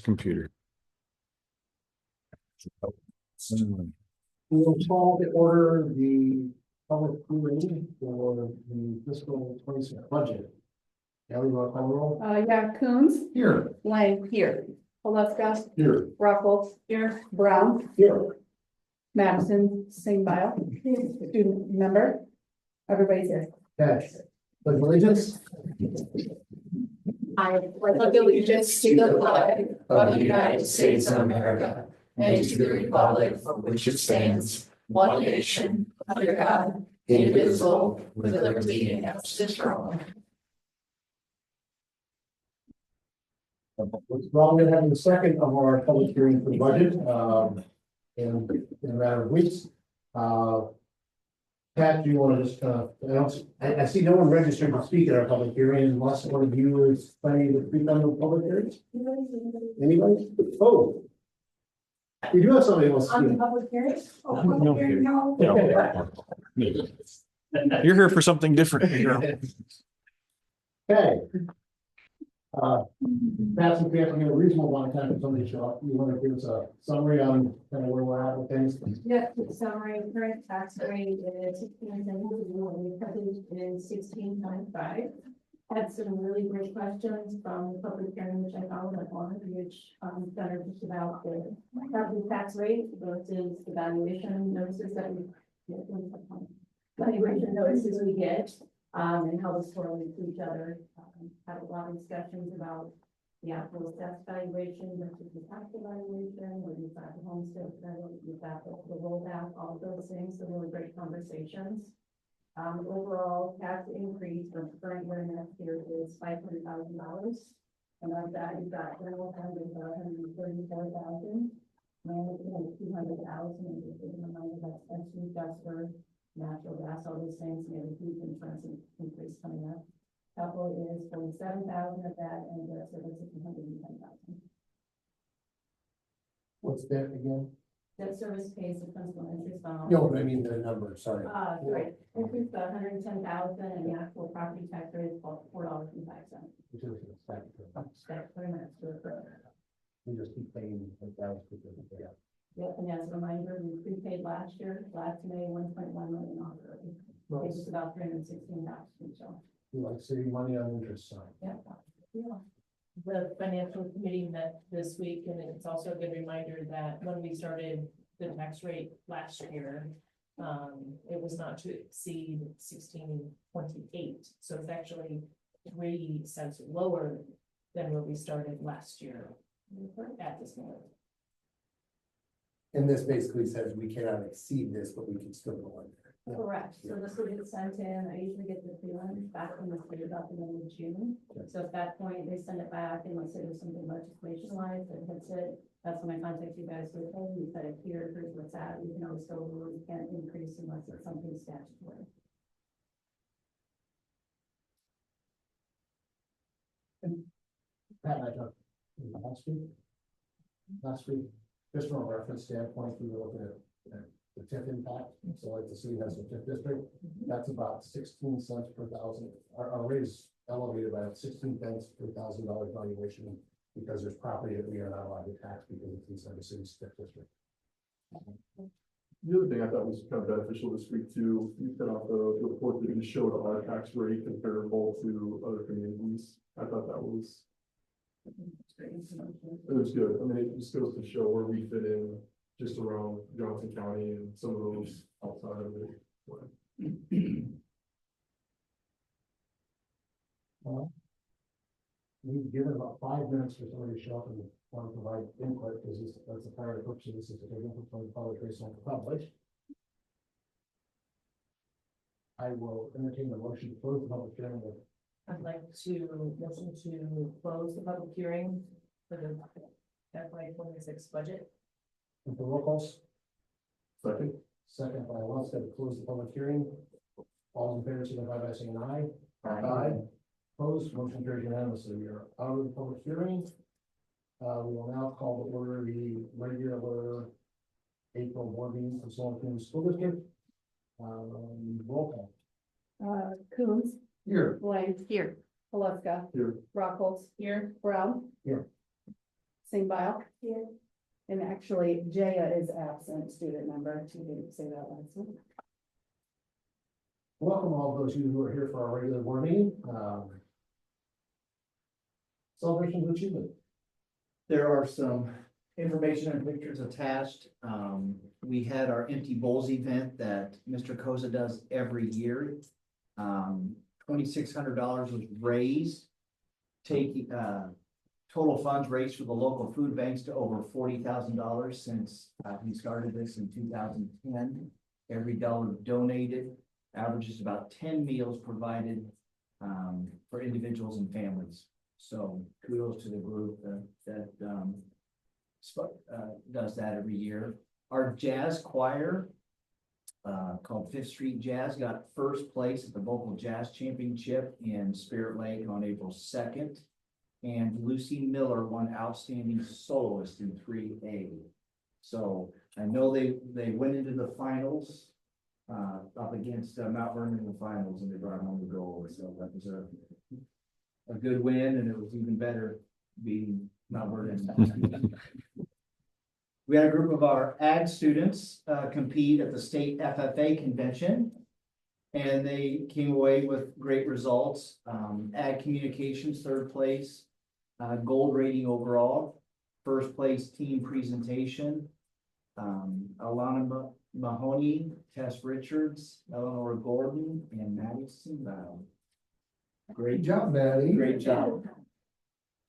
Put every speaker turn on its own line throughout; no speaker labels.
computer.
We will call to order the public hearing for the fiscal 26 budget. Kelly, you want to call the roll?
Yeah, Coons,
Here.
Lang here, Alaska,
Here.
Rockles, here, Brown,
Here.
Madison, same bio, student member, everybody's here.
Okay. Pledge of allegiance.
I pledge allegiance to the flag of the United States of America and to the republic for which it stands, one nation, under God, indivisible, with liberty and justice for all.
Well, we're having the second of our public hearing for the budget in a matter of weeks. Pat, do you want to just I see no one registered to speak at our public hearing unless one of you is planning to speak on the public hearings? Anybody? Oh. We do have somebody who wants to
On the
speak.
public hearing?
No. You're here for something different.
Okay. Pat, since we have to get a reasonable amount of time for somebody to show up, you want to give us a summary on kind of where we're at with things?
Yeah, summary, current tax rate is 16.5. Had some really great questions from the public hearing, which I followed up on, which that are just about the property tax rate versus the valuation notices that we get, and how this correlates to each other. Had a lot of discussions about the actual assessed valuation versus the tax valuation, where you've got the homestead credit, you've got the rollback, all of those things, so really great conversations. Overall tax increase from current year and next year is $500,000. And of that, you've got general fund is $134,000. Management is $200,000, and the money that's actually just for natural gas, all those things, and a huge insurance increase coming up. Capital is $47,000 of that, and the service is $110,000.
What's that again?
Debt service pays the principal and interest on.
No, I mean the number, sorry.
Right, increase the $110,000, and the actual property tax rate is $4.05. That's pretty much the.
We just keep paying $1,000.
Yep, and as a reminder, we prepaid last year, last May, $1.1 million already. It's just about $316,000, so.
You like saving money on interest side.
Yeah.
The financial committee met this week, and it's also a good reminder that when we started the tax rate last year, it was not to exceed 16.28. So it's actually 3 cents lower than where we started last year at this moment.
And this basically says we cannot exceed this, but we can still go under.
Correct, so this will get sent in, I usually get the feelings back from the state about the end of June. So at that point, they send it back, and let's say there's something legislation wise that hits it, that's when I contact you guys with, hey, you said it here, here's what's at, you can always go over, you can't increase unless it's something statutory.
Pat and I talked last week, just from a reference standpoint, we were looking at the TIF impact. So like the city has a TIF district, that's about 16 cents per thousand. Our rate is elevated by 16 cents per $1,000 valuation because there's property that we are not allowed to tax because it's inside the city's TIF district.
The other thing I thought was kind of beneficial this week too, you put out the report that just showed our tax rate comparable to other communities. I thought that was, it was good. I mean, it just goes to show where we fit in just around Johnson County and some of those outside of it.
We've given about 5 minutes for somebody to show up and want to provide input, because that's the primary purpose of this, is to take input from the public based on the public. I will entertain the motion to close the public hearing.
I'd like to motion to close the public hearing for the FY26 budget.
And for roll calls,
Second.
second by Alaska to close the public hearing. All in favor, signify by saying aye. Aye. Opposed, motion carries unanimously. We are out of the public hearing. We will now call to order the regular April board meeting for Solon Community School District. Roll call.
Coons,
Here.
Lang here, Alaska,
Here.
Rockles here, Brown.
Here.
Singbile. Here. And actually, Jaya is absent, student member. She didn't say that last one.
Welcome all those of you who are here for our regular board meeting. Celebration of achievement.
There are some information and pictures attached. We had our empty bowls event that Mr. Koza does every year. $2,600 was raised, taking, total funds raised for the local food banks to over $40,000 since he started this in 2010. Every dollar donated averages about 10 meals provided for individuals and families. So kudos to the group that does that every year. Our jazz choir called Fifth Street Jazz got first place at the Vocal Jazz Championship in Spirit Lake on April 2nd. And Lucy Miller won Outstanding Soloist in 3A. So I know they went into the finals up against Mount Vernon in the finals, and they brought home the gold. So that was a good win, and it was even better beating Mount Vernon. We had a group of our ag students compete at the state FFA convention, and they came away with great results. Ag communications, third place, gold rating overall, first place team presentation. Alana Mahoney, Tess Richards, Eleanor Gordon, and Maddie Sinbao.
Great job, Maddie.
Great job.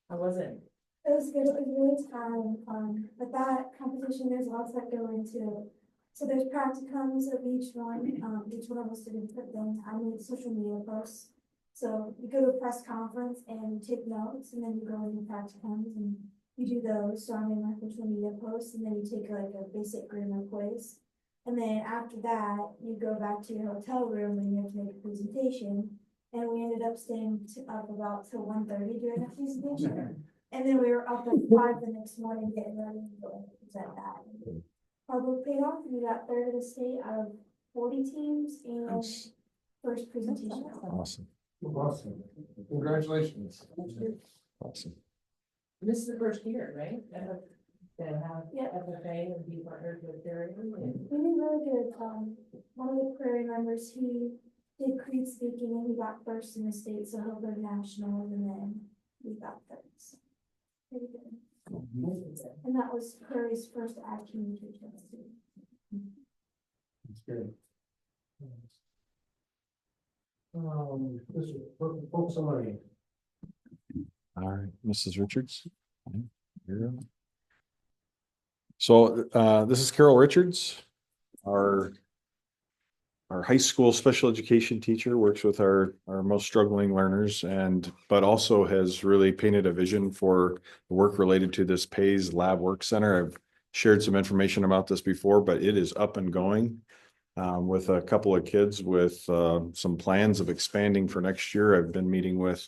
How was it?
It was good, it was really fun, but that competition, there's lots that go into it. So there's practicums of each one of us students put them, I made social media posts. So you go to a press conference and you take notes, and then you go into practicums and you do those. So I made my social media posts, and then you take like a basic grammar quiz. And then after that, you go back to your hotel room and you have to make a presentation. And we ended up staying up about till 1:30 during that presentation. And then we were up at 5 the next morning getting ready to go and present that. Our book paid off, and we got third of the state out of 40 teams and
Nice.
first presentation.
Awesome.
Awesome. Congratulations.
Awesome.
This is the first year, right? To have
Yeah.
FFA and be partnered with Derek.
We did really good. One of the Prairie members, he did Creed speaking, and he got first in the state, so he'll go to nationals, and then we got third. So, pretty good. And that was Prairie's first ag communication student.
That's good. This is focus on learning.
All right, Mrs. Richards. Here. So this is Carol Richards, our high school special education teacher, works with our most struggling learners, but also has really painted a vision for the work related to this PAYS Lab Work Center. I've shared some information about this before, but it is up and going with a couple of kids with some plans of expanding for next year. I've been meeting with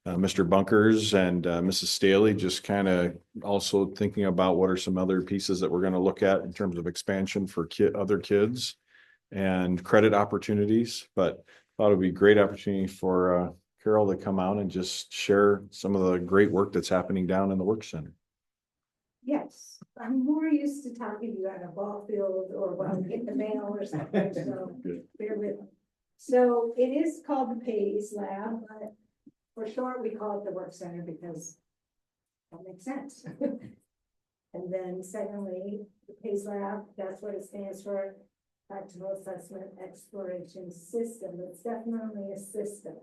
Mr. Bunkers and Mrs. Staley, just kind of also thinking about what are some other pieces that we're going to look at in terms of expansion for other kids and credit opportunities. But thought it'd be a great opportunity for Carol to come out and just share some of the great work that's happening down in the work center.
Yes, I'm more used to talking to you at a ball field or when I'm getting the mail or something, so bear with me. So it is called the PAYS Lab, but for short, we call it the work center because that makes sense. And then secondly, the PAYS Lab, that's what it stands for, Practical Assessment Exploration System. It's definitely a system.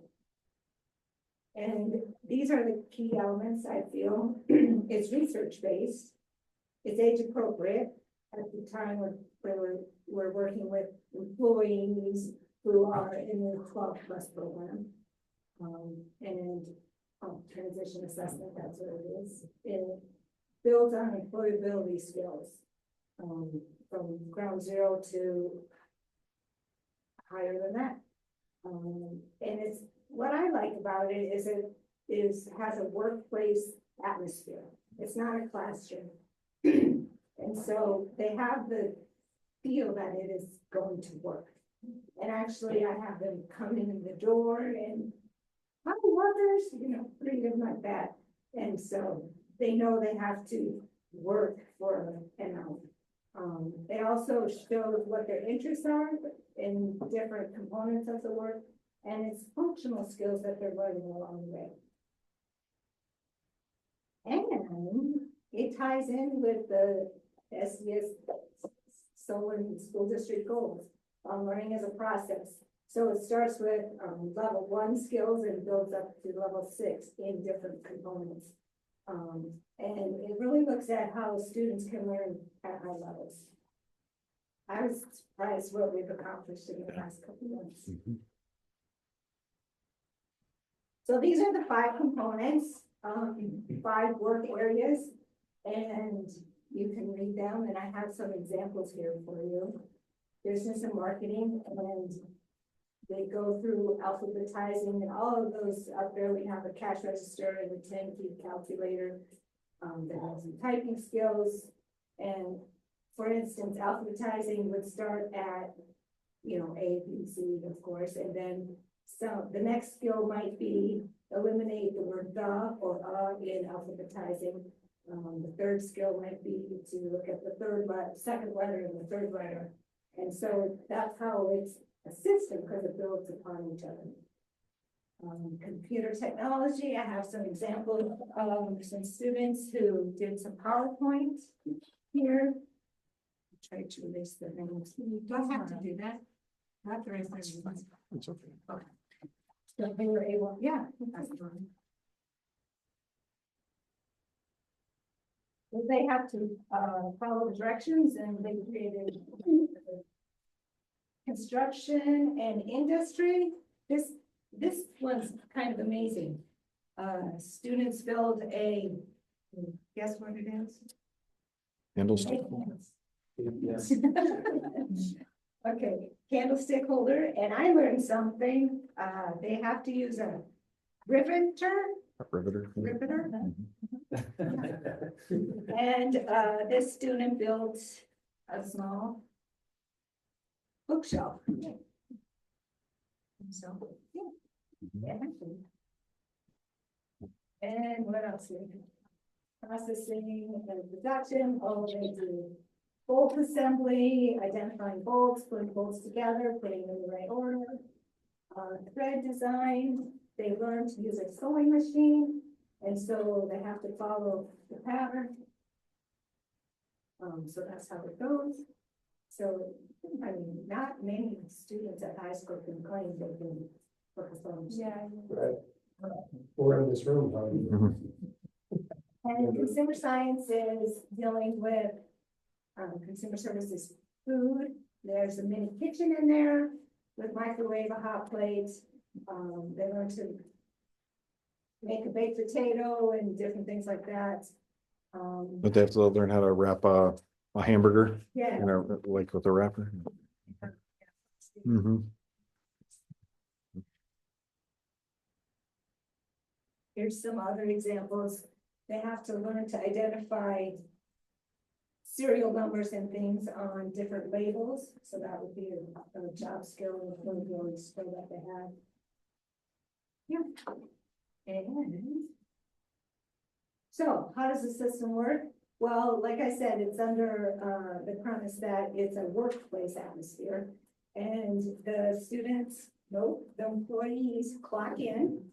And these are the key elements, I feel. It's research-based. It's age-appropriate. At the time we're working with employees who are in the 12+ program. And transition assessment, that's what it is. It builds on employability skills from ground zero to higher than that. And it's what I like about it is has a workplace atmosphere. It's not a classroom. And so they have the feel that it is going to work. And actually I have them come in the door and hi workers, treat them like that. And so they know they have to work for an hour. It also shows what their interests are in different components of the work, and it's functional skills that they're learning along the way. And it ties in with the SCS Solon School District goals on learning as a process. So it starts with level 1 skills and builds up to level 6 in different components. And it really looks at how students can learn at high levels. I was surprised what we've accomplished in the last couple of months. So these are the 5 components, 5 work areas, and you can read them, and I have some examples here for you. Business and marketing, and they go through alphabetizing, and all of those up there. We have a cash register and a 10-key calculator. That has some typing skills, and for instance, alphabetizing would start at, A, B, C, of course, and then so the next skill might be eliminate the word the or in alphabetizing. The third skill might be to look at the second letter and the third letter. And so that's how it's a system, because it builds upon each other. Computer technology, I have some examples of some students who did some PowerPoint here. Try to erase the names. You don't have to do that. Not to erase their names.
It's okay.
So they were able, yeah, that's fine. They have to follow the directions, and they created construction and industry. This one's kind of amazing. Students build a, guess what it is?
Candlestick.
Yes.
Okay, candlestick holder, and I learned something. They have to use a riveter.
Riveter.
And this student built a small bookshelf. So, yeah. And what else? We have? Processing and production, all they do. Bolt assembly, identifying bolts, putting bolts together, putting them in the right order. Thread design, they learn to use a sewing machine, and so they have to follow the pattern. So that's how it goes. So, I mean, not many students at high school can claim they can work a sewing machine.
Right. We're in this room,
And consumer science is dealing with consumer services food. There's a mini kitchen in there with microwave, a hot plate. They learn to make a baked potato and different things like that.
But they have to learn how to wrap a hamburger,
Yeah.
like with a wrapper.
Here's some other examples. They have to learn to identify serial numbers and things on different labels. So that would be a job skill or skill that they have. Yeah. And so how does the system work? Well, like I said, it's under the premise that it's a workplace atmosphere. And the students, the employees clock in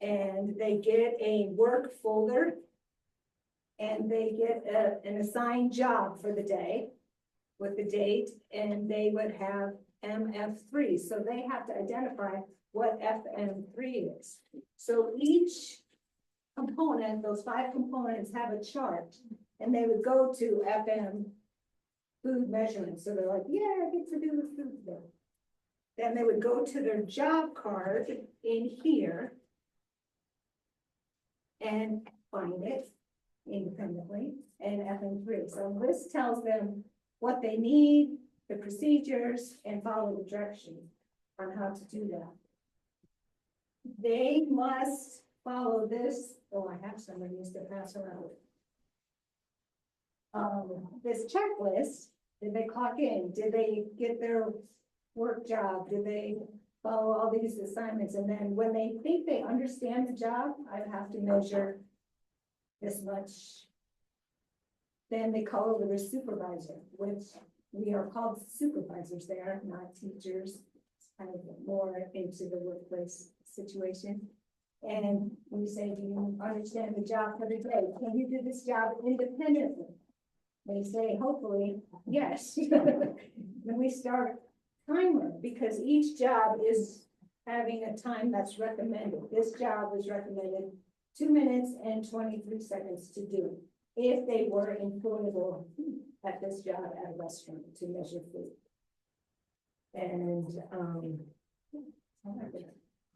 and they get a work folder and they get an assigned job for the day with the date, and they would have MF3. So they have to identify what FM3 is. So each component, those 5 components have a chart, and they would go to FM food measurement. So they're like, yeah, I get to do the food thing. Then they would go to their job card in here and find it independently and FM3. So this tells them what they need, the procedures, and follow the directions on how to do that. They must follow this. Oh, I have somebody used to pass around. This checklist. Did they clock in? Did they get their work job? Did they follow all these assignments? And then when they think they understand the job, I have to measure this much. Then they call over their supervisor, which we are called supervisors there, not teachers. It's kind of more into the workplace situation. And we say, do you understand the job for the day? Can you do this job independently? They say, hopefully, yes. Then we start timer, because each job is having a time that's recommended. This job is recommended 2 minutes and 23 seconds to do, if they were employable at this job at a restaurant to measure food. And,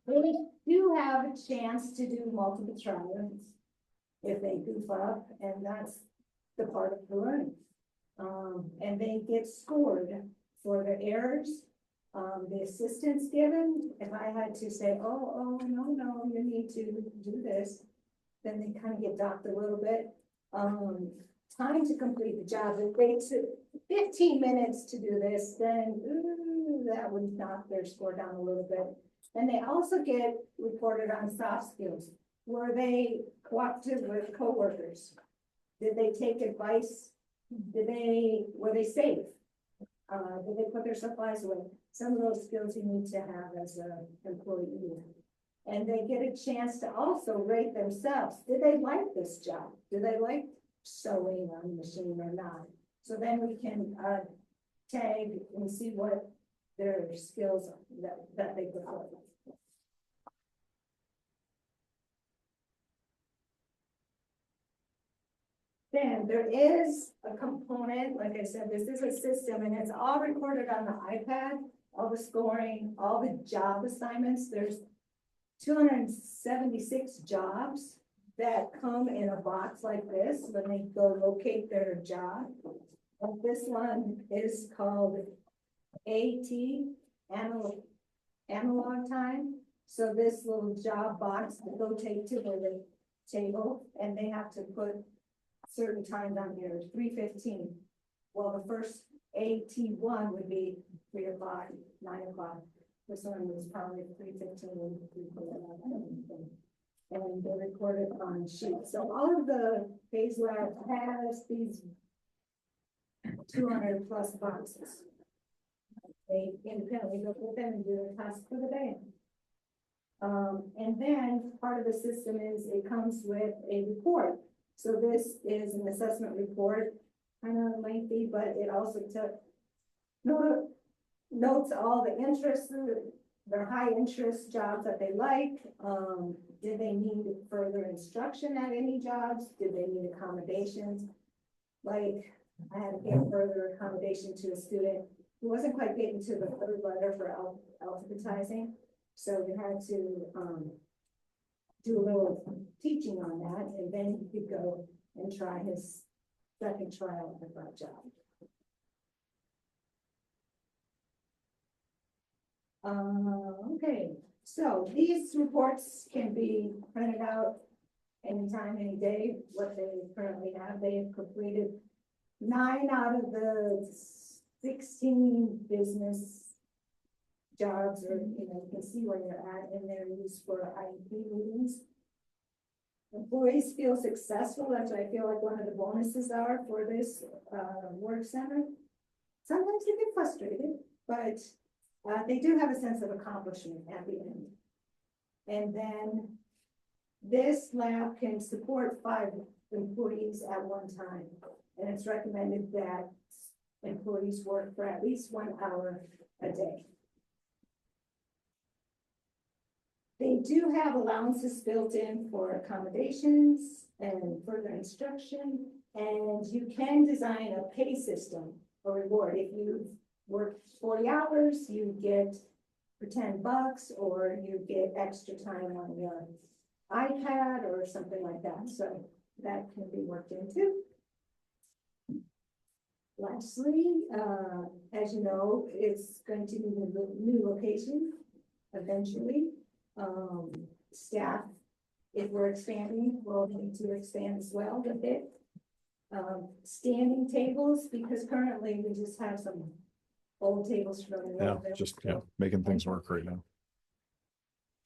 they do have a chance to do multiple trials if they goof up, and that's the part of the learning. And they get scored for their errors, the assistance given. If I had to say, oh, no, you need to do this, then they kind of get docked a little bit. Time to complete the job. If they took 15 minutes to do this, then that would knock their score down a little bit. And they also get reported on soft skills. Were they cooperative with coworkers? Did they take advice? Were they safe? Did they put their supplies away? Some of those skills you need to have as an employee. And they get a chance to also rate themselves. Did they like this job? Do they like sewing on the machine or not? So then we can tag and see what their skills that they prefer. Then there is a component, like I said, this is a system, and it's all recorded on the iPad, all the scoring, all the job assignments. There's 276 jobs that come in a box like this when they go locate their job. And this one is called AT, analog time. So this little job box will go take to the table, and they have to put certain times on here, 3:15. Well, the first AT1 would be 3 o'clock, 9 o'clock. This one was probably 3:15 and they recorded on sheets. So all of the phase lab has these 200 plus boxes. They independently go with them and do a task for the day. And then part of the system is it comes with a report. So this is an assessment report, kind of lengthy, but it also notes all the interests, their high interest jobs that they like. Did they need further instruction at any jobs? Did they need accommodations? Like I had to give further accommodation to a student who wasn't quite getting to the third letter for alphabetizing. So we had to do a little teaching on that, and then he could go and try his second trial at that job. Okay, so these reports can be printed out anytime, any day. What they currently have, they have completed 9 out of the 16 business jobs, or you can see where you're at, and they're used for IEP meetings. Employees feel successful. That's what I feel like one of the bonuses are for this work center. Sometimes they get frustrated, but they do have a sense of accomplishment at the end. And then this lab can support 5 employees at one time, and it's recommended that employees work for at least 1 hour a day. They do have allowances built in for accommodations and further instruction, and you can design a pay system or reward. If you work 40 hours, you get for $10, or you get extra time on your iPad or something like that. So that can be worked into. Lastly, as you know, it's going to be the new location eventually. Staff, if we're expanding, we'll need to expand as well with it. Standing tables, because currently we just have some old tables from the.
Making things work right now.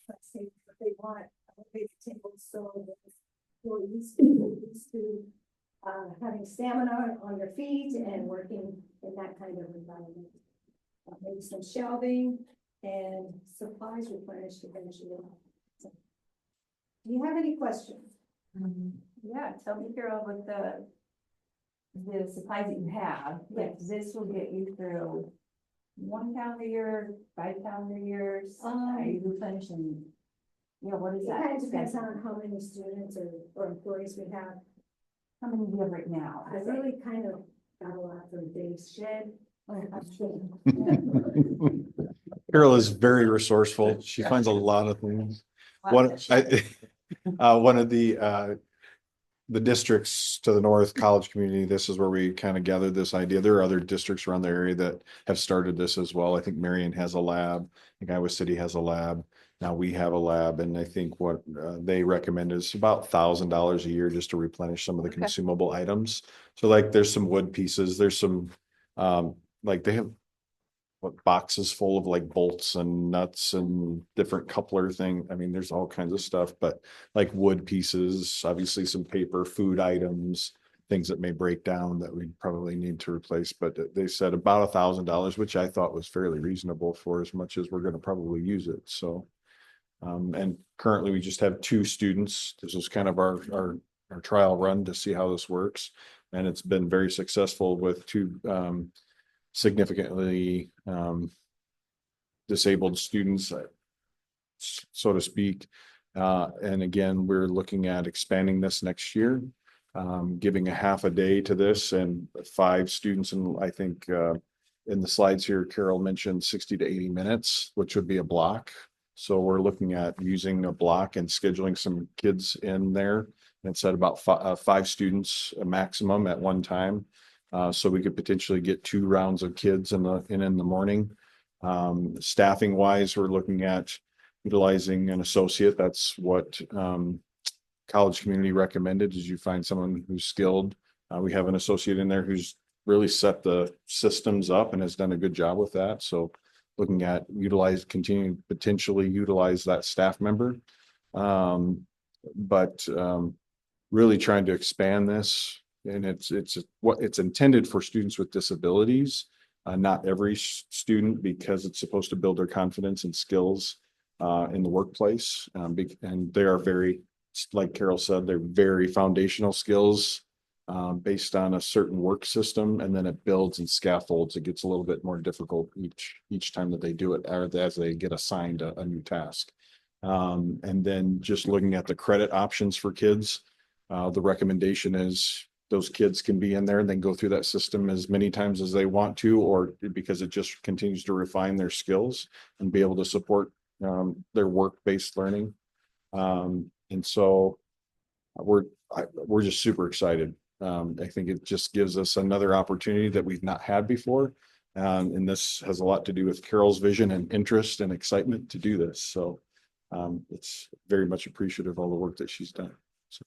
Let's see what they want. Elevated tables, so employees to having stamina on their feet and working in that kind of environment. Maybe some shelving and supplies replenished eventually. So, do you have any questions?
Yeah, tell me, Carol, with the supplies that you have, like this will get you through 1 calendar year, 5 calendar years, are you replenishing? Yeah, what is
It
that?
kind of depends on how many students or employees we have.
How many do you have right now?
I really kind of got a lot from Dave's shed.
Carol is very resourceful. She finds a lot of things. One, one of the districts to the north, college community, this is where we kind of gathered this idea. There are other districts around the area that have started this as well. I think Marion has a lab. I think Iowa City has a lab. Now we have a lab, and I think what they recommend is about $1,000 a year just to replenish some of the
Okay.
consumable items. So like there's some wood pieces, there's some like they have boxes full of like bolts and nuts and different coupler thing. I mean, there's all kinds of stuff, but like wood pieces, obviously some paper, food items, things that may break down that we probably need to replace. But they said about $1,000, which I thought was fairly reasonable for as much as we're going to probably use it. So, and currently we just have 2 students. This is kind of our trial run to see how this works. And it's been very successful with 2, significantly disabled students, so to speak. And again, we're looking at expanding this next year, giving a half a day to this and 5 students. And I think in the slides here, Carol mentioned 60 to 80 minutes, which would be a block. So we're looking at using a block and scheduling some kids in there. And it's at about 5 students a maximum at one time. So we could potentially get 2 rounds of kids in the morning. Staffing wise, we're looking at utilizing an associate. That's what college community recommended, is you find someone who's skilled. We have an associate in there who's really set the systems up and has done a good job with that. So looking at continuing to potentially utilize that staff member. But really trying to expand this. And it's intended for students with disabilities, not every student, because it's supposed to build their confidence and skills in the workplace. And they are very, like Carol said, they're very foundational skills based on a certain work system, and then it builds and scaffolds. It gets a little bit more difficult each time that they do it, or as they get assigned a new task. And then just looking at the credit options for kids, the recommendation is those kids can be in there and then go through that system as many times as they want to, or because it just continues to refine their skills and be able to support their work-based learning. And so we're just super excited. I think it just gives us another opportunity that we've not had before. And this has a lot to do with Carol's vision and interest and excitement to do this. So it's very much appreciative of all the work that she's done. So.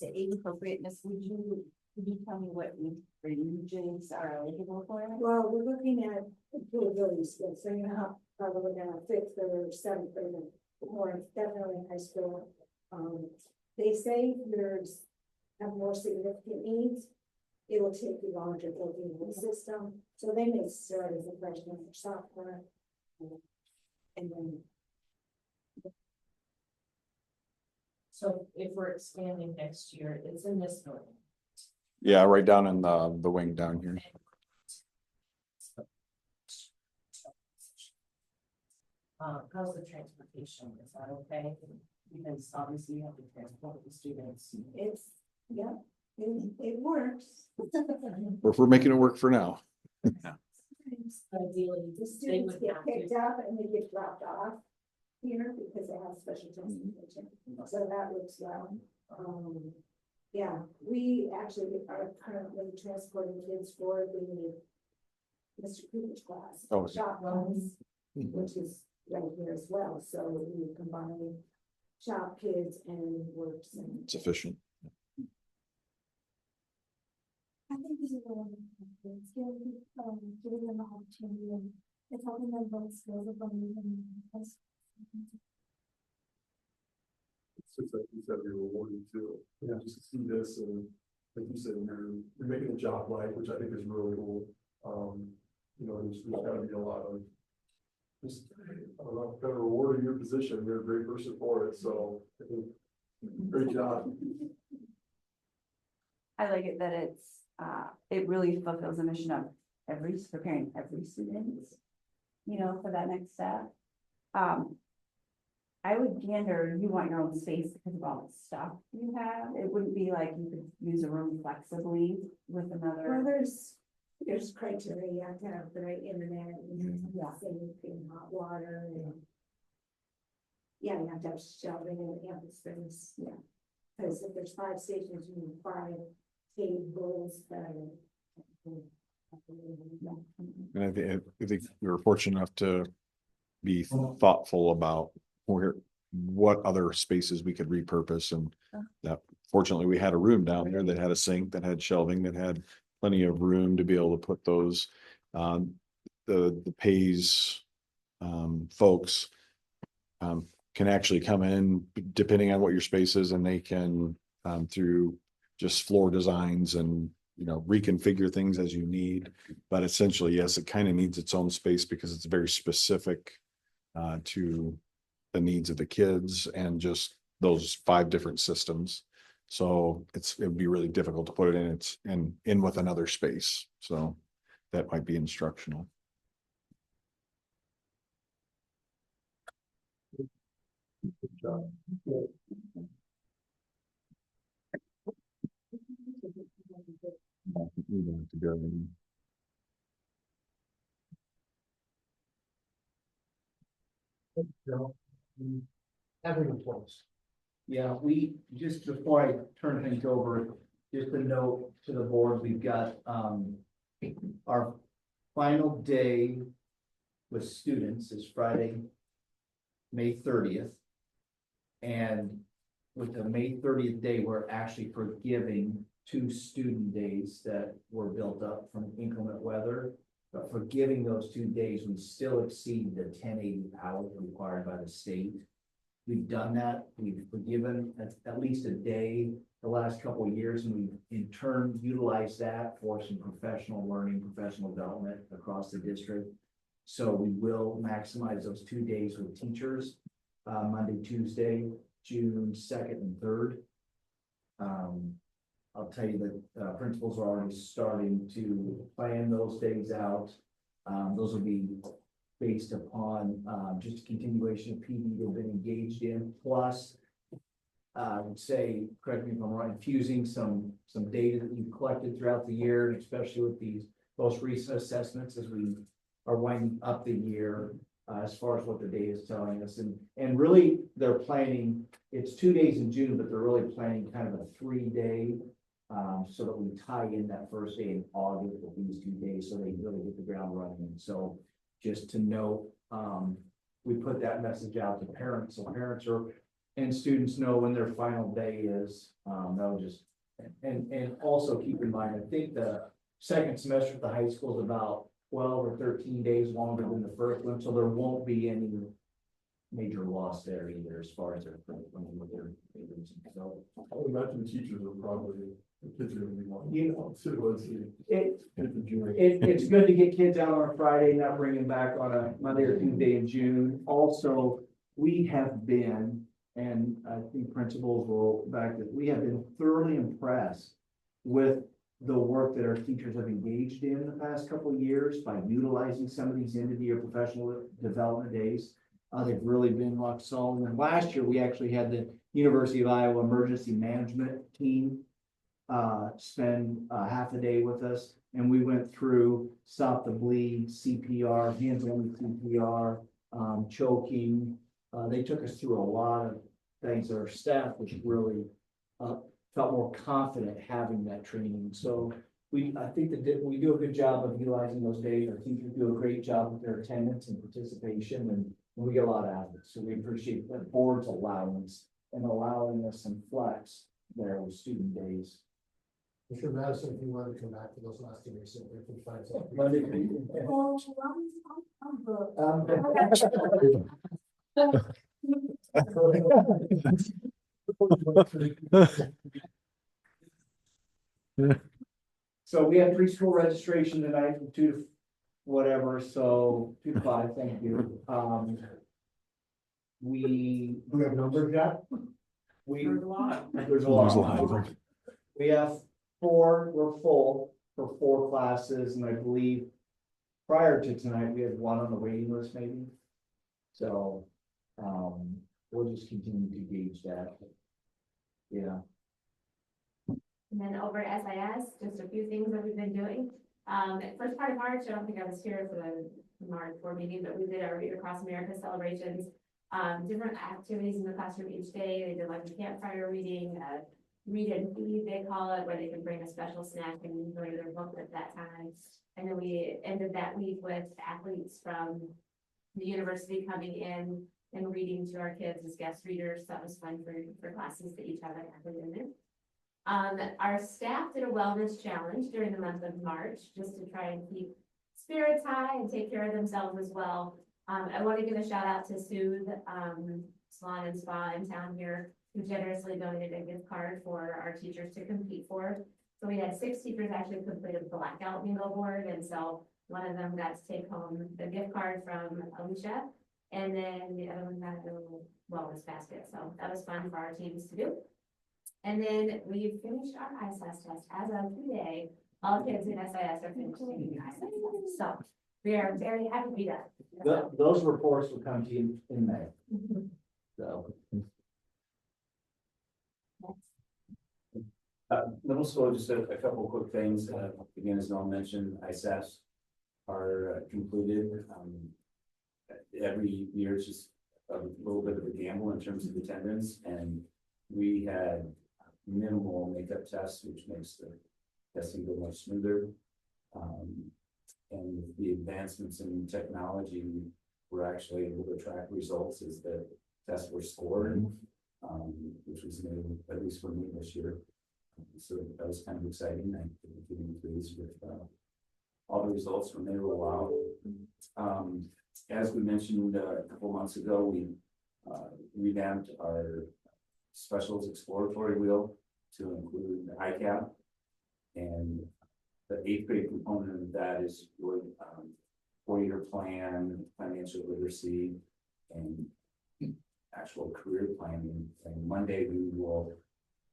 Age appropriateness, would you tell me what ranges are eligible for it?
Well, we're looking at ability skills, so you have probably now 5th or 7th grade, or definitely in high school. They say there's have more significant needs, it will take you longer to go through the system. So they may start as a freshman or sophomore, and then.
So if we're expanding next year, it's in this building.
Yeah, right down in the wing down here.
How's the transportation? Is that okay? Because obviously you have to transport the students.
It's, yeah, it works.
Or if we're making it work for now.
Ideally,
The
they
students
would
get
have
picked
to.
up and they get dropped off here because they have special transportation, so that works well. Yeah, we actually are currently transporting kids for the Mr. Cooper's class.
Oh,
Shop class,
Mhm.
which is right here as well, so we combine shop kids and works and.
It's efficient.
I think this is a wonderful thing. It's giving them the opportunity and it's helping them build skills of learning and
just like you said, be rewarding too. Just to see this and like you said, you're making the job right, which I think is really cool. There's gotta be a lot of just, I don't know, kind of rewarding your position. You're a great person for it, so I think great job.
I like it that it really fulfills the mission of preparing every student, for that next step. I would gander, you want your own space because of all the stuff you have. It wouldn't be like you could use a room flexibly with
Well,
another.
there's criteria, you have to have the right internet, and
Yeah.
sink and hot water, and. Yeah, you have to have shelving and ample space.
Yeah.
Because if there's 5 stations, you need 5 tables, and.
And I think we were fortunate enough to be thoughtful about what other spaces we could repurpose, and that fortunately we had a room down there that had a sink, that had shelving, that had plenty of room to be able to put those. The pays folks can actually come in depending on what your space is, and they can through just floor designs and reconfigure things as you need. But essentially, yes, it kind of needs its own space because it's very specific to the needs of the kids and just those 5 different systems. So it would be really difficult to put it in with another space. So that might be instructional.
Good job.
We don't have to go in.
Having employees.
Yeah, we, just before I turn things over, just a note to the board, we've got, our final day with students is Friday, May 30th. And with the May 30th day, we're actually forgiving 2 student days that were built up from inclement weather. But forgiving those 2 days, we still exceed the 1080 hours required by the state. We've done that. We've forgiven at least a day the last couple of years, and we've in turn utilized that for some professional learning, professional development across the district. So we will maximize those 2 days with teachers, Monday, Tuesday, June 2nd and 3rd. I'll tell you that principals are already starting to plan those days out. Those will be based upon just a continuation of PD they've been engaged in, plus I would say, correct me if I'm wrong, infusing some data that you've collected throughout the year, and especially with these most recent assessments as we are winding up the year, as far as what the data is telling us. And really, they're planning, it's 2 days in June, but they're really planning kind of a 3-day, so that we tie in that first day in August with these 2 days, so they really get the ground running. So just to note, we put that message out to parents, so parents and students know when their final day is. That'll just, and also keep in mind, I think the second semester at the high school is about 12 or 13 days longer than the first one, so there won't be any major loss there either as far as their so
I would imagine the teachers are probably, the kids are gonna be wanting.
It's good to get kids out on a Friday, not bring them back on a Monday or Tuesday in June. Also, we have been, and I think principals will back that, we have been thoroughly impressed with the work that our teachers have engaged in the past couple of years by utilizing some of these end of the year professional development days. They've really been rock solid. And last year, we actually had the University of Iowa Emergency Management team spend half a day with us, and we went through Stop the Bleed, CPR, hands-on CPR, choking. They took us through a lot of things. Our staff was really felt more confident having that training. So I think that we do a good job of utilizing those days. Our teachers do a great job with their attendance and participation, and we get a lot out of it. So we appreciate the board's allowance and allowing us some flex there with student days.
I'm sure Madison, if you wanted to come back to those last 2 days, if we can find something.
Well, I'm booked.
So we have preschool registration tonight from 2 to whatever, so 2 to 5, thank you. We,
Do we have numbers yet?
there's a lot.
There's a lot of them.
We have 4, we're full for 4 classes, and I believe prior to tonight, we had 1 on the waiting list maybe. So, we'll just continue to gauge that. Yeah.
And then over at SIS, just a few things that we've been doing. First part of March, I don't think I was here for the March board meeting, but we did our Read Across America celebrations. Different activities in the classroom each day. They did like a campfire reading, read and feed, they call it, where they can bring a special snack and enjoy their book at that time. And then we ended that week with athletes from the university coming in and reading to our kids as guest readers. That was fun for classes that each have an athlete in it. Our staff did a wellness challenge during the month of March, just to try and keep spirits high and take care of themselves as well. I want to give a shout out to Soothe, Salon and Spa in town here, who generously donated a gift card for our teachers to compete for. So we had 6 teachers actually complete a blackout bingo board, and so one of them got to take home the gift card from Alicia, and then the other one got a little wellness basket. So that was fun for our teams to do. And then we finished our ISS test as of today. All kids in SIS are finished taking the ISS test. So we are very happy to be done.
Those reports will come to you in May. So.
Middle school, just a couple of quick things. Again, as Noel mentioned, ISAFs are concluded. Every year it's just a little bit of a gamble in terms of attendance, and we had minimal makeup tests, which makes the testing go much smoother. And with the advancements in technology, we're actually able to track results as the tests were scored, which was new, at least for me this year. So that was kind of exciting. I'm getting pleased with all the results when they roll out. As we mentioned a couple months ago, we revamped our specials exploratory wheel to include the ICAP, and the 8th grade component of that is really 4-year plan, financial literacy, and actual career planning. And Monday we will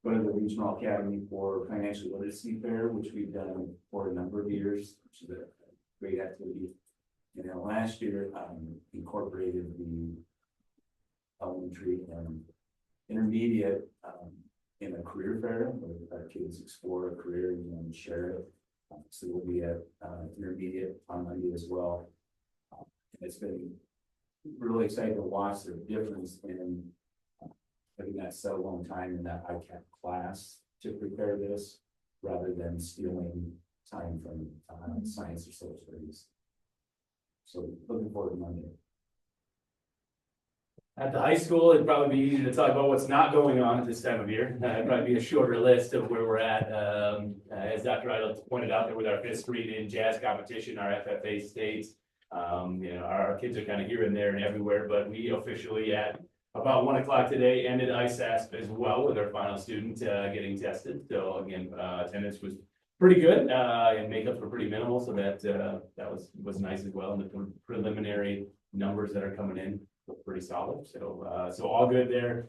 go to the Regional Academy for Financial Literacy Fair, which we've done for a number of years, which is a great activity. And then last year, incorporated the elementary and intermediate in a career fair where our kids explore a career and share it. So we'll be at intermediate on Monday as well. And it's been really exciting to watch the difference in having that so long time in that ICAP class to prepare this, rather than stealing time from science or social studies. So looking forward to Monday.
At the high school, it'd probably be easy to talk about what's not going on at this time of year. It'd probably be a shorter list of where we're at. As Dr. Idle pointed out there with our 5th Street in jazz competition, our FFA states, our kids are kind of here and there and everywhere, but we officially at about 1 o'clock today ended ISASP as well with our final student getting tested. So again, attendance was pretty good and makeups were pretty minimal. So that was nice as well. And the preliminary numbers that are coming in look pretty solid. So all good there.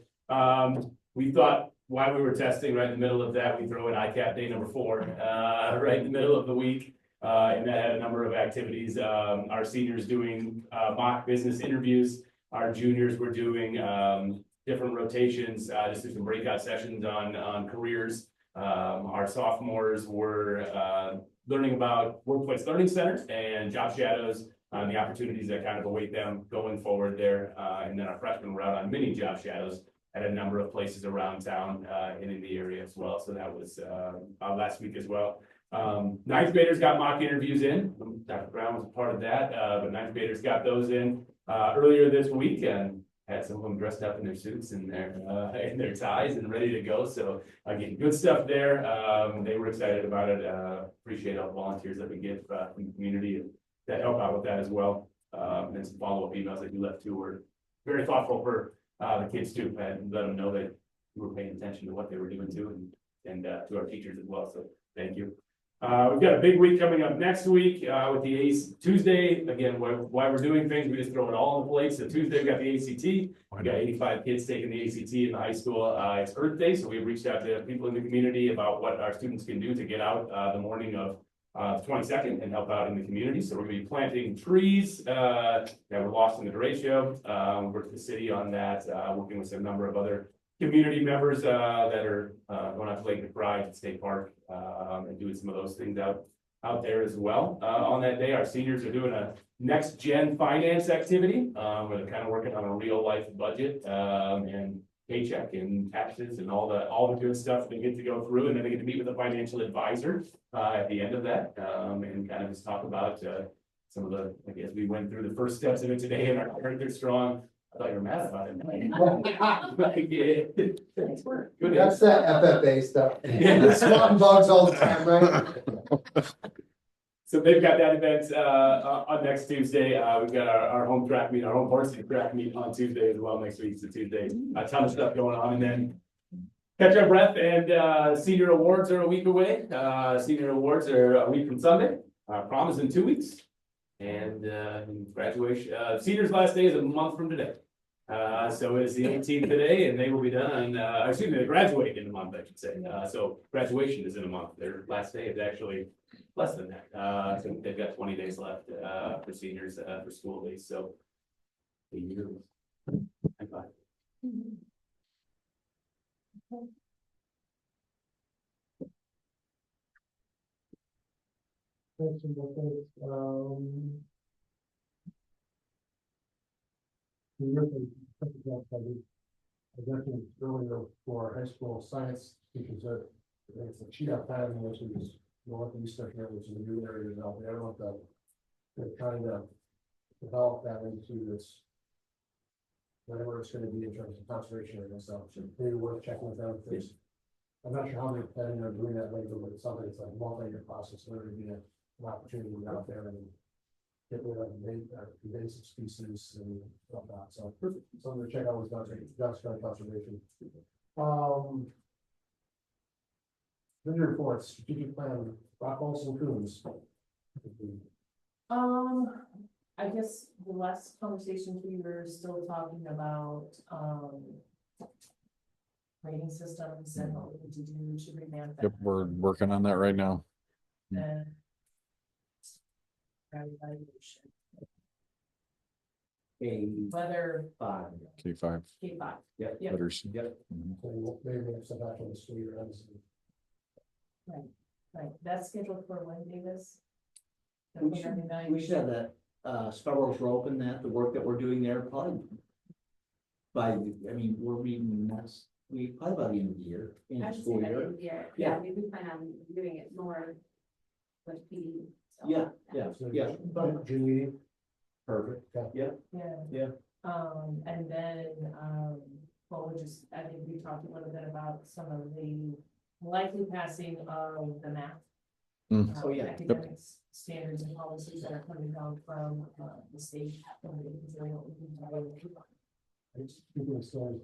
We thought while we were testing right in the middle of that, we throw in ICAP day number 4 right in the middle of the week. And that had a number of activities. Our seniors doing mock business interviews. Our juniors were doing different rotations, just some breakout sessions on careers. Our sophomores were learning about workplace learning centers and job shadows, the opportunities that kind of await them going forward there. And then our freshmen were out on mini job shadows at a number of places around town and in the area as well. So that was last week as well. 9th graders got mock interviews in. Dr. Brown was a part of that, but 9th graders got those in earlier this week, and had some of them dressed up in their suits and their ties and ready to go. So again, good stuff there. They were excited about it. Appreciate all the volunteers that we get from the community that help out with that as well. And some follow-up emails that you left too were very thoughtful for the kids too, and let them know that who were paying attention to what they were doing too, and to our teachers as well, so thank you. We've got a big week coming up next week, with the Tuesday, again, why we're doing things, we just throw it all in place. So Tuesday, we got the ACT, we got 85 kids taking the ACT in the high school. It's Earth Day, so we've reached out to people in the community about what our students can do to get out, the morning of the 22nd and help out in the community. So we're gonna be planting trees, that were lost in the derecho. Worked with the city on that, working with a number of other community members, that are, going out to Lake McBride and State Park, and doing some of those things out there as well. On that day, our seniors are doing a next gen finance activity, where they're kind of working on a real life budget, and paycheck and taxes and all the good stuff they get to go through, and then they get to meet with a financial advisor, at the end of that, and kind of just talk about, some of the, I guess we went through the first steps of it today and our character strong. I thought you were mad about it. Like, yeah. Thanks, work. Good.
That's that FFA stuff.
Yeah.
Swatting bugs all the time, right?
So they've got that event, on next Tuesday. We've got our home track meet, our home varsity track meet on Tuesday as well, next week, so Tuesday. A ton of stuff going on, and then catch our breath, and senior awards are a week away. Senior awards are a week from Sunday. Prom is in 2 weeks. And graduation, seniors' last day is a month from today. So it's the 18th today, and they will be done, excuse me, they graduate in a month, I should say. So graduation is in a month. Their last day is actually less than that. So they've got 20 days left, for seniors, for school days, so. A year. Bye.
I mentioned earlier for high school science teachers that it's a cheat out pattern, which is northeast of here, which is a new area out there. I don't know if they're trying to develop that into this, whatever it's going to be in terms of conservation and stuff. So maybe worth checking with them. Because I'm not sure how they're planning on doing that later, but it's something that's like a multi-year process. There would be an opportunity to get out there and get rid of invasive species and stuff like that. So something to check out with conservation. Vendor reports, strategic plan, Rock Olson Coons.
I guess the last conversations we were still talking about, rating systems and what we need to do to revamp that.
Yep, we're working on that right now.
And evaluation, whether
K5
K5.
Yep.
Yep.
letters.
Yep.
Mhm.
So we'll maybe have some back on the school year.
Right, that's scheduled for when, Davis?
We should have that, Star Wars open that, the work that we're doing there, probably by, I mean, we're meeting next week, probably by the end of the year, in the school year.
Yeah, we plan on doing it more with PD. so.
Yeah, yeah,
But June meeting.
perfect, yeah. Yeah.
And then, well, I think we talked a little bit about some of the likely passing of the math.
Mm.
Oh, yeah.
Academics, standards and policies that are coming down from, the state.
Speaking of stories,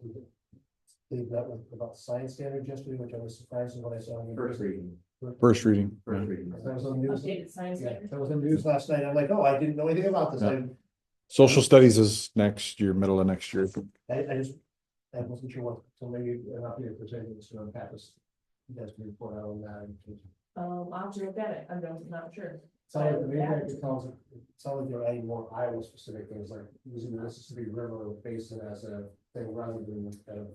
they met with about science standards yesterday, which I was surprised when I saw.
First reading.
First reading.
First
yeah.
reading.
That was on the news.
Updated science.
Yeah,
standards.
that was in the news last night. I'm like, oh, I didn't know anything about this.
Yeah. Social studies is next year, middle of next year.
I wasn't sure what, so maybe an update if there's anything that's going to impact us. You guys can report out on that.
I'll have to look at it, I'm not sure.
Sounds like maybe I could tell us, it sounds like they're adding more Iowa specific things, like using the Mississippi River Basin as a thing rather than kind of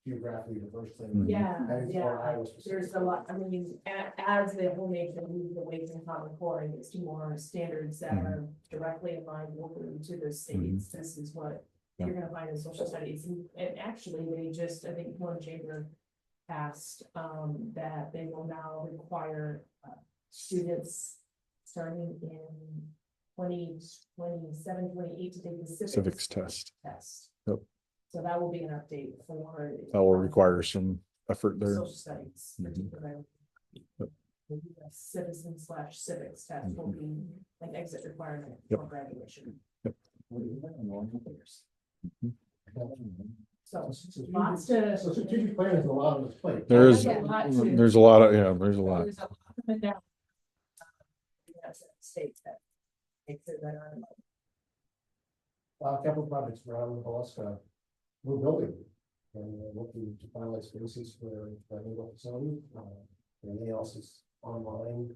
geographically diverse thing.
Mhm.
Yeah,
Adding more Iowa specific.
there's a lot, I mean, as the whole nation moves away from Common Core and gets to more standards that are directly in line locally to the states, this is what you're gonna find in social studies. And actually, they just, I think one chamber passed, that they will now require, students starting in 2027, 28 to take the
Civics test. Yep.
So that will be an update for.
That will require some effort there.
Social studies.
Mhm. Yep.
Maybe a citizen/civics test will be an exit requirement
Yep.
for graduation.
Yep.
So lots to.
So strategic plan is a lot on this plate.
There's,
Yeah, a lot to-
there's a lot of, yeah, there's a lot.
There's a lot up and down. That's a state that makes it better.
Capital projects around Alaska, we're building. And we're looking to finalize spaces for the new facility, everything else is online.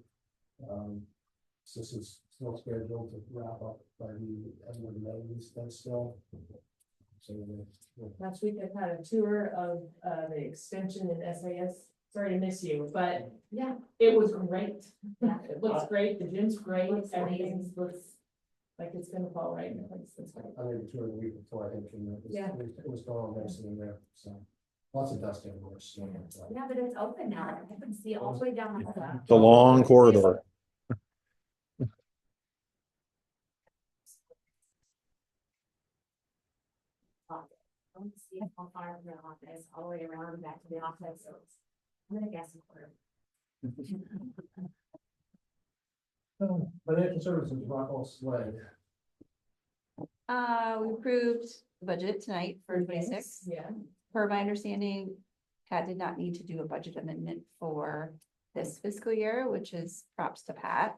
So this is still scheduled to wrap up by the end of May, that's still. So,
Last week I had a tour of the extension in SAS. Sorry to miss you, but
Yeah.
it was great. It looks great. The gym's great. Everything looks like it's gonna fall right in place. That's great.
I made the tour the week before, I think, and
Yeah.
it was going on nicely in there, so. Lots of dust everywhere, so.
Yeah, but it's open now. I can see all the way down the.
It's a long corridor.
I want to see how far from the office, all the way around and back to the office, so I'm gonna guess a quarter.
Financial services, Rockwell Sled.
We approved the budget tonight for 26.
Yeah.
Per my understanding, Pat did not need to do a budget amendment for this fiscal year, which is props to Pat.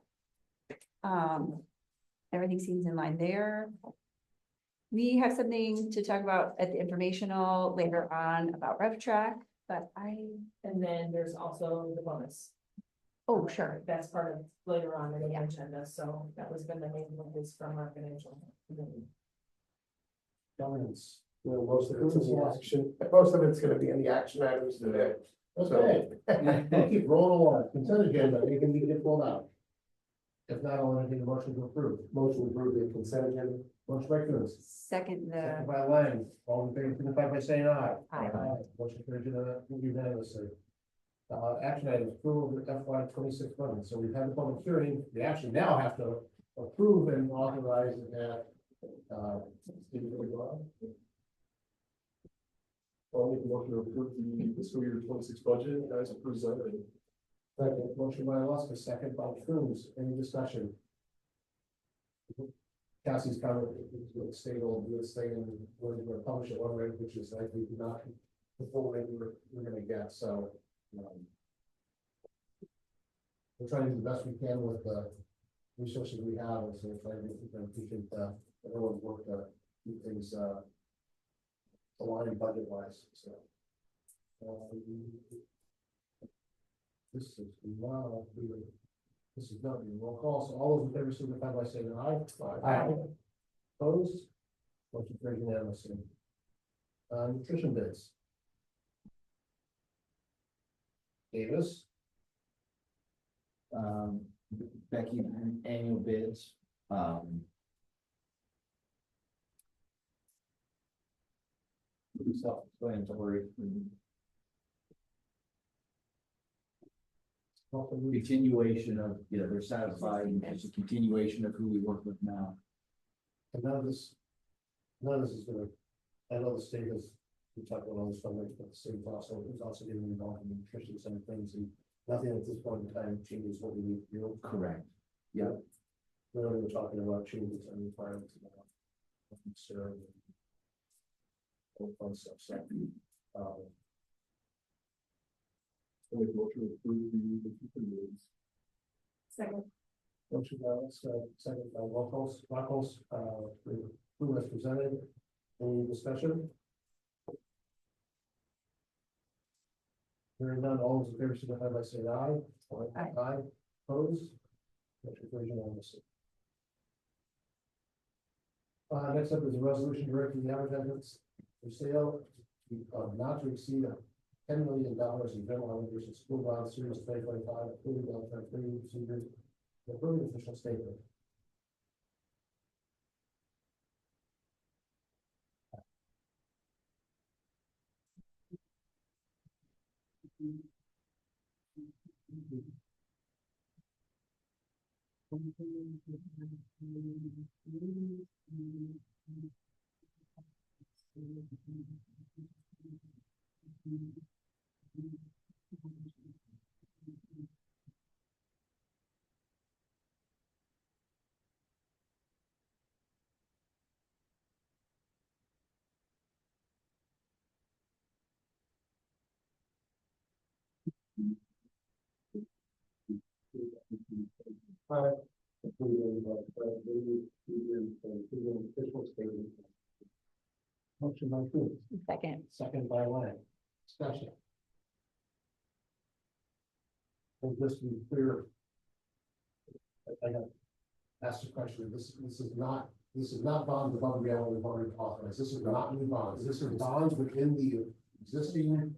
Everything seems in line there. We have something to talk about at the informational later on about RevTrak, but
And then there's also the bonus.
oh, sure.
That's part of later on in the agenda, so that was been the main focus from our financial. committee.
Governance.
Most of it's in the action, most of it's gonna be in the action items today.
Okay, we'll keep rolling along, consent agenda, anything you can get pulled out? If not, I'll entertain a motion to approve. Motion to approve the consent agenda. Motion by Coons,
Second,
second
the,
by Lang, all in favor, signify by saying aye.
Aye.
Motion carried unanimously. Action items, approval of the FY 26 budget, so we've had the public hearing, we actually now have to approve and authorize that.
I'll make a motion to approve the fiscal year 26 budget as presented.
Second, motion by Alaska, second by Coons, any discussion? Cassie's comment, the state will do this thing and we're going to publish it one way, which is likely not the full rate we're gonna get, so. We're trying to do the best we can with the resources we have, and so we're trying to appreciate everyone's work to keep things aligned budget wise, so. This is not a roll call, so all those in favor signify by saying aye. Aye. Opposed? Motion carried unanimously. Nutrition bids. Davis,
Becky, annual bids, self-explanatory. Continuation of, they're satisfied, and it's a continuation of who we work with now.
and none of this is gonna, I know the state has, we talked about all this funding, but the state is also getting involved in nutrition and things, and nothing at this point in time changes what we need to do.
Correct. Yeah.
We're not even talking about changes and requirements. Serve. All fun stuff, so.
I'll make a motion to approve the bids.
Second.
Motion by us, second by Wackels, who has presented, any discussion? Hearing none, all those in favor, signify by saying aye.
Aye.
Aye, opposed? Motion carries unanimously. Next up is a resolution directing the advertisements for sale, not to exceed $10 million in general obligation school bond series 2025, approving long-term trading procedures, approving official statement. Motion by Coon,
Second.
second by Lang. Discussion. And just to be clear. I got asked a question. This is not bonds above and beyond what we've already authorized. This is not new bonds. This is bonds within the existing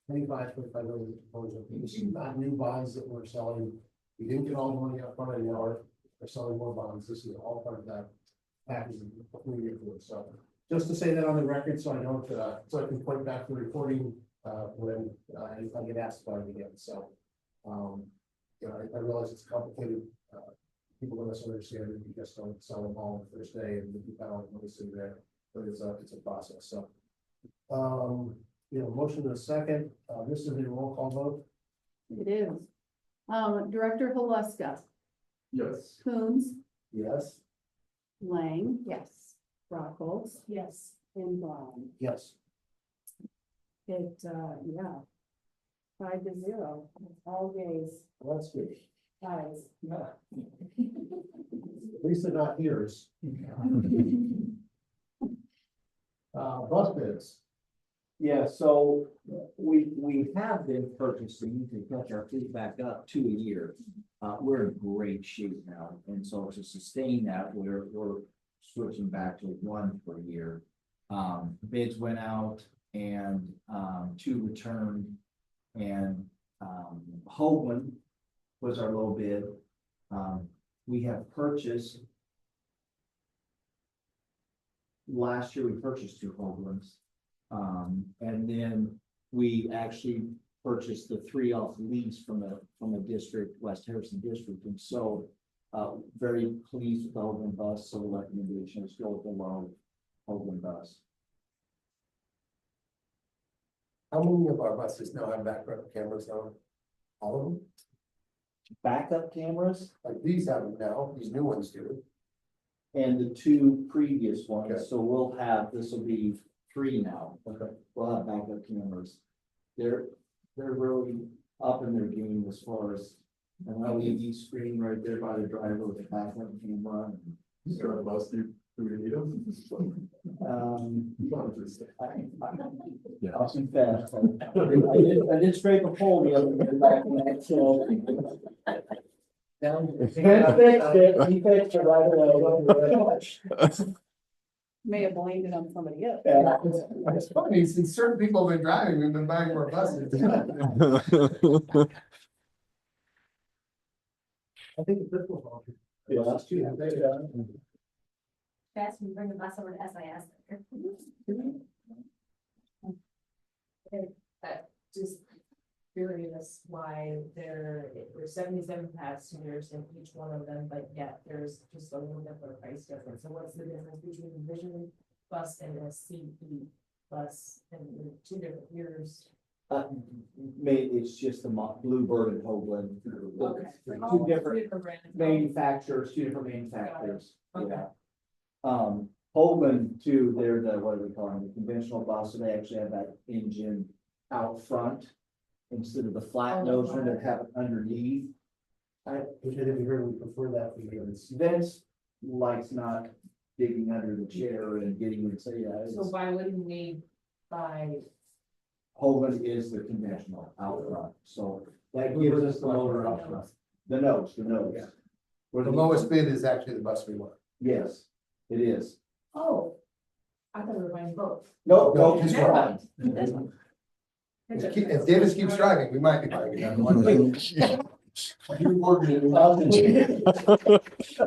25.5 million proposal. This is not new bonds that we're selling. We didn't get all the money up front and now we're selling more bonds. This is all part of that package before we get to it. So just to say that on the record, so I don't, so I can point back to the recording, when I get asked about it again. So, you know, I realize it's complicated. People don't necessarily understand it. You just don't sell them all the first day and you found money sitting there, but it's a process. So, you know, motion in a second. This is a roll call vote.
It is. Director Haluska,
Yes.
Coons,
Yes.
Lang,
Yes.
Rockholz,
Yes.
and Brown.
Yes.
It, yeah. 5-0, all days,
Well, that's good.
guys.
Yeah. At least they're not yours. Bus bids.
Yeah, so we have been purchasing to catch our fleet back up to a year. We're in great shape now, and so to sustain that, we're switching back to one per year. Bids went out and 2 returned, and Hoagland was our low bid. We have purchased. Last year, we purchased 2 Hoaglands. And then we actually purchased the 3 off lease from a district, West Harrison District, and so very pleased with the Hoagland bus, so the recommendation is go with the low Hoagland bus.
How many of our buses now have backup cameras on? All of them?
Backup cameras
Like these have them now, these new ones do.
and the 2 previous ones,
Okay.
so we'll have, this will be 3 now.
Okay.
We'll have backup cameras. They're really up in their game as far as an LED screen right there by the driver with a backup camera.
You start a bus, do we need them?
Yeah.
I'll confess, I did scrape a pole the other day back in that, so. He fixed it right away.
May have blamed it on somebody else.
It's funny, since certain people have been driving, we've been buying more buses. I think it's this one.
Yeah.
Last 2, have they done?
Best we bring the bus over to SIS.
Just curious why there's 77 passengers in each one of them, but yet there's just a little bit of a price difference. So what's the difference between a vision bus and a CE bus and the 2 different years?
It's just the Bluebird and Hoagland.
Okay.
Two different
brands.
manufacturers, 2 different manufacturers,
Okay.
yeah. Hoagland too, they're the, what do we call them, the conventional bus, so they actually have that engine out front instead of the flat nose one that have it underneath.
Which I didn't hear, we prefer that for you.
Vince likes not digging under the chair and getting it, so yeah.
So why wouldn't we buy?
Hoagland is the conventional out front, so that gives us the lower up front. The nose.
Yeah.
Where
The lowest bid is actually the bus we want.
Yes, it is.
Oh, I thought we were buying both.
No,
No, just
never
one.
mind.
This one.
If Davis keeps driving, we might be buying another one.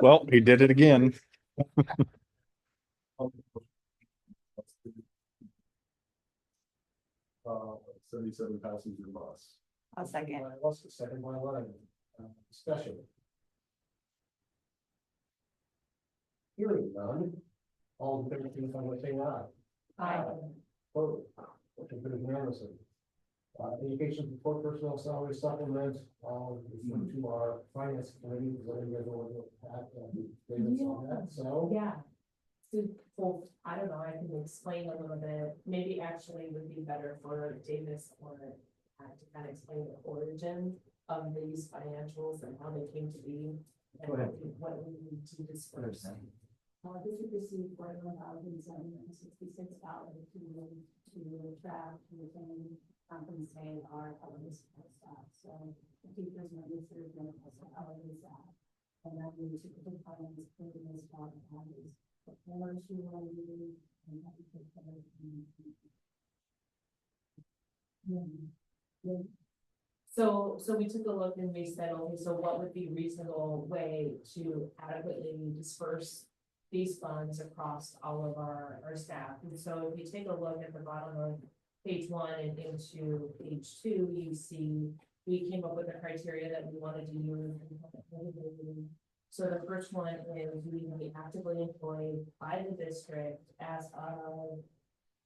Well, he did it again.
77 passenger bus.
I'll second.
What's the second one? Discussion. Hearing none. All in favor, please, I'm going to say aye. Vote. Motion carries unanimously. Education support personnel salary supplement, refer to our finance committee, because I think everyone will have, David's on that, so.
Yeah. So, well, I don't know, I can explain a little bit, maybe actually would be better for Davis or to kind of explain the origin of these financials and how they came to be. And
Go ahead.
what we need to disperse.
District received $41,766 to track, to retain, compensate our elementary school staff. So the teachers and administrators and also elementary staff. And then we took the funds, put in this part of families. But more to what we do, and how we take care of the.
So we took a look and we said, okay, so what would be a reasonable way to adequately disperse these funds across all of our staff? And so if you take a look at the bottom of page 1 and into page 2, you see we came up with the criteria that we wanted to use. So the first one is we can be actively employed by the district as of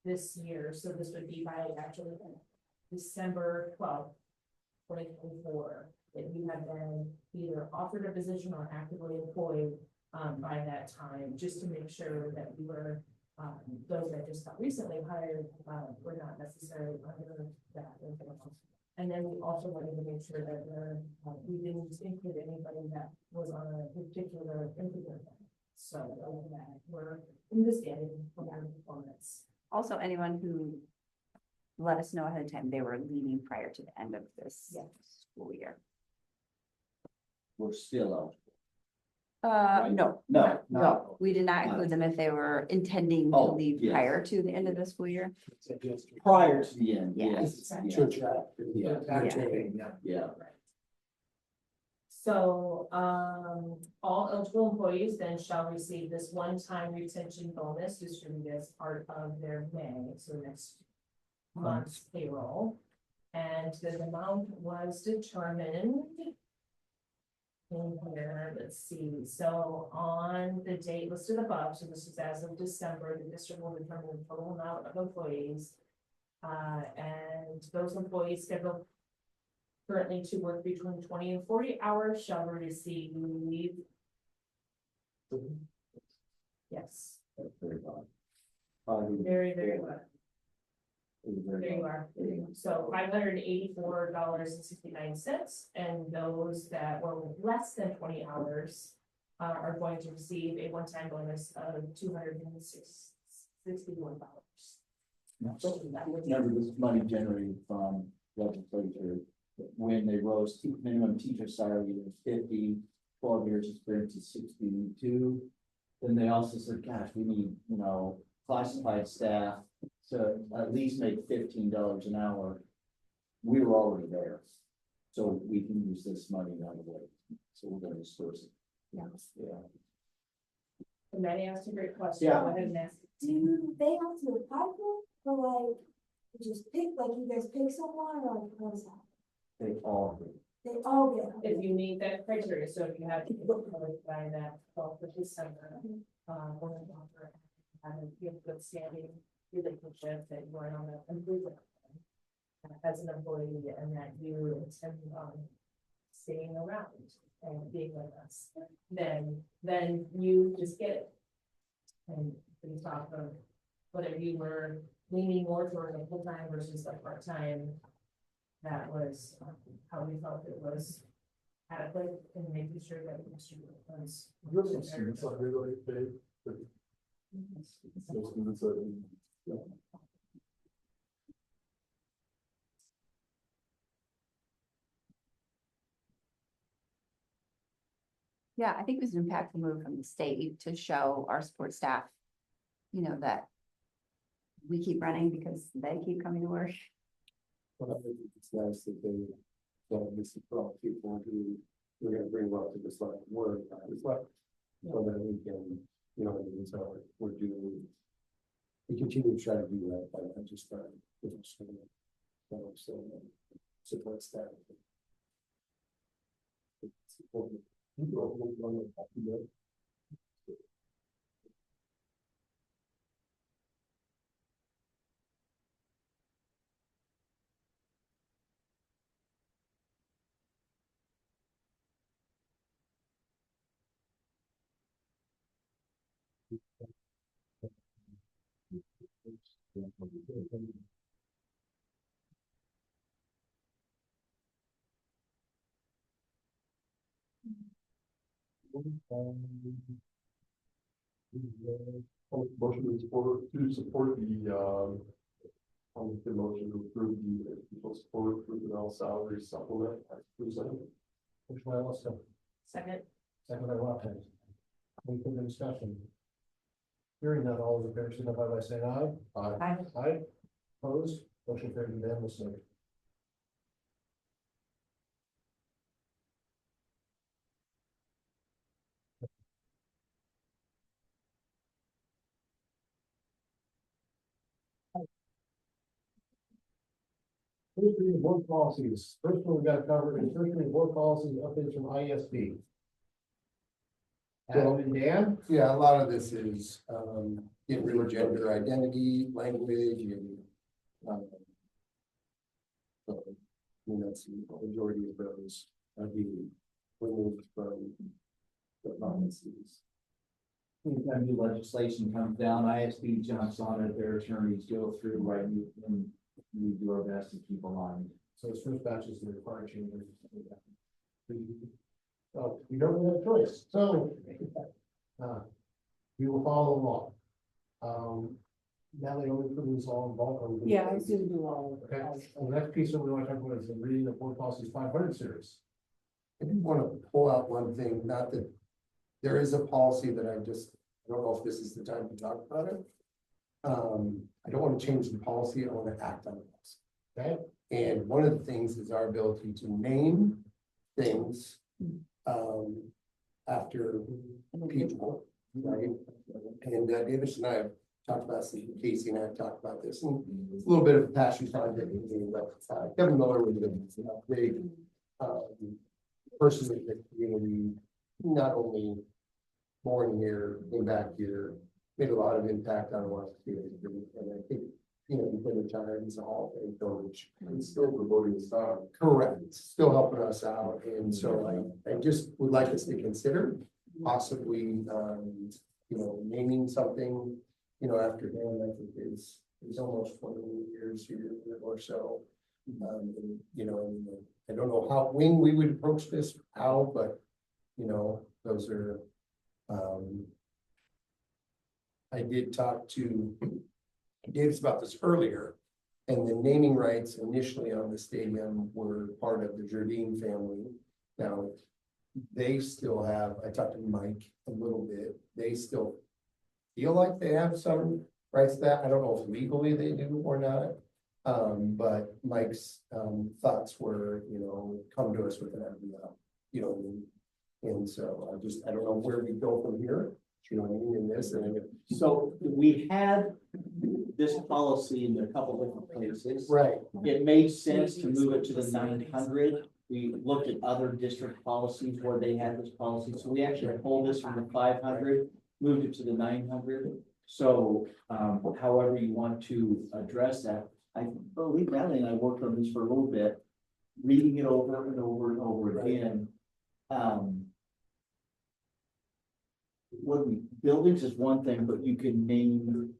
this year. So this would be by actually December 12th, 2024, that you have been either offered a position or actively employed by that time, just to make sure that we were, those that just got recently hired, were not necessarily under that. And then we also wanted to make sure that we didn't include anybody that was on a particular improvement plan. So that we're understanding from our performance.
Also, anyone who let us know ahead of time they were leaving prior to the end of this school year.
We're still out.
No.
No.
We did not include them if they were intending to
Oh,
leave
yes.
prior to the end of the school year.
Prior to the end,
Yes.
yes.
To attract.
Yeah.
So, all eligible employees then shall receive this one-time retention bonus distributed as part of their May, so next month's payroll. And the amount was determined in here, let's see, so on the date listed above, so this is as of December, the district will determine the total amount of employees. And those employees scheduled currently to work between 20 and 40 hours shall receive. Yes,
That's very good.
very, very well. There you are. So $584.69, and those that were less than 20 hours are going to receive a one-time bonus of $261.
Remember, this money generated from legislature, when they rose minimum teacher salary to 50, 12 years experience is 62. Then they also said, gosh, we need, classified staff to at least make $15 an hour. We were already there. So we can use this money another way. So we're gonna disperse it.
Yes.
Yeah.
And Maddie asked a great question.
Yeah.
Go ahead and ask.
Do they have to apply for, like, you just pick, like you guys pick someone, or what is that?
They all do.
They all get.
If you meet that criteria, so if you have to look by that 12th of December, one of them have a good standing relationship that you are on the improvement as an employee, and that you intend on staying around and being with us, then you just get it. And we talk of whether you were leaning more toward a full-time versus a part-time, that was how we felt it was adequate in making sure that we distribute funds.
There's some students on here that they pay, but those students are.
Yeah, I think it was an impactful move from the state to show our support staff, that we keep running because they keep coming to work.
But I think it's nice that they don't miss the problem people who we're gonna bring up to this level of work, reflect. So that we can, it's how we're doing. We continue to try to do that, but I just, support staff. Support. Motion to support the, I'll make the motion to approve the people support personnel salary supplement as presented.
Which one else?
Second.
Second by Rockland. Any further discussion? Hearing none, all those in favor signify by saying aye.
Aye.
Aye. Opposed, motion carried unanimously. First reading of board policies. First one we got to cover is first reading of board policies updates from ISD. Adam and Dan?
Yeah, a lot of this is, getting rid of gender identity, language, and, so, that's the majority of those are being removed from the policies.
Anytime new legislation comes down, ISD jumps on it, their attorneys go through, right, and we do our best to keep aligned.
So this first batch is the required changes. So we don't have a choice, so we will follow along. Now they only put this all in bulk. or we-
Yeah, I assume do all.
Okay, the next piece that we want to talk about is the reading of board policies 500 series.
I do want to pull out one thing, not that there is a policy that I don't know if this is the time to talk about it. I don't want to change the policy, I want to act on it.
Okay,
And one of the things is our ability to name things, after people, right? And Davis and I have talked about this, and Casey and I have talked about this, and it's a little bit of a passion project, but Kevin Miller was a big person in the community, not only born here, came back here, made a lot of impact on what and I think, he's been retired, he's a Hall of Fame coach.
And still promoting the stock.
Correct, still helping us out, and so I just would like us to consider possibly, naming something, after him. I think is almost 20 years here or so. And, I don't know when we would approach this, how, but, those are, I did talk to Davis about this earlier, and the naming rights initially on the stadium were part of the Jardine family. Now, they still have, I talked to Mike a little bit, they still feel like they have some rights to that. I don't know if legally they do or not. But Mike's thoughts were, come to us with an idea, and so I don't know where we go from here, in this, and
So we had this policy in a couple different places.
right.
It made sense to move it to the 900. We looked at other district policies where they had this policy, so we actually pulled this from the 500, moved it to the 900. So, however you want to address that, I believe Natalie and I worked on this for a little bit, reading it over and over and over again. Buildings is one thing, but you can name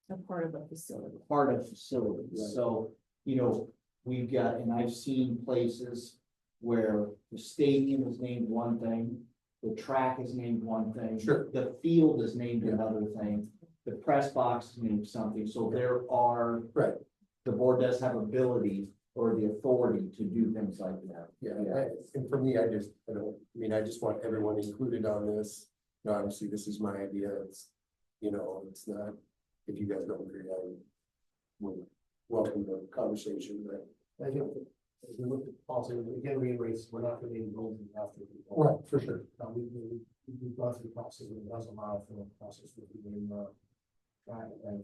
A part of a facility.
part of facilities. So, we've got, and I've seen places where the stadium is named one thing, the track is named one thing.
Sure.
The field is named another thing, the press box is named something, so there are.
Right.
The board does have ability or the authority to do things like that.
And for me, I just want everyone included on this. Obviously, this is my idea. It's not, if you guys don't agree, I would welcome the conversation, but.
I think as we look at the policy, again, reiterates, we're not going to be rules after.
Right, for sure.
We've gone through the process, and it does allow for the process with the track and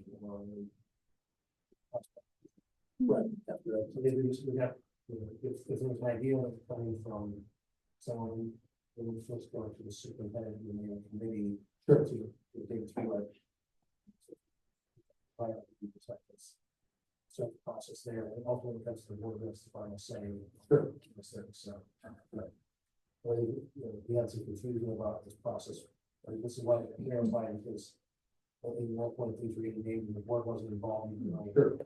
Right.
so maybe we have, if there's an idea of coming from someone, then we're supposed to go to the superintendent and the committee to take through it. So the process there, and ultimately comes to the board, that's the final say.
Sure.
So, right. Well, we had some confusion about this process, and this is why I'm clarifying, because in 1.33, the board wasn't involved,
Sure.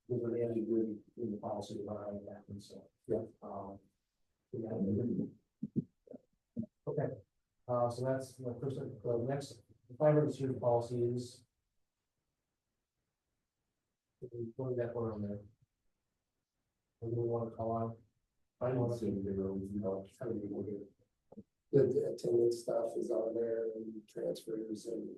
There were any good in the policy about how it happened, so.
Yeah.
Okay. So that's the first, the next, the 500 student policies. What do we got going on there? What do we want to call out? I don't see the room, you know, how do we look at it?
The attendance stuff is on there and transfers and,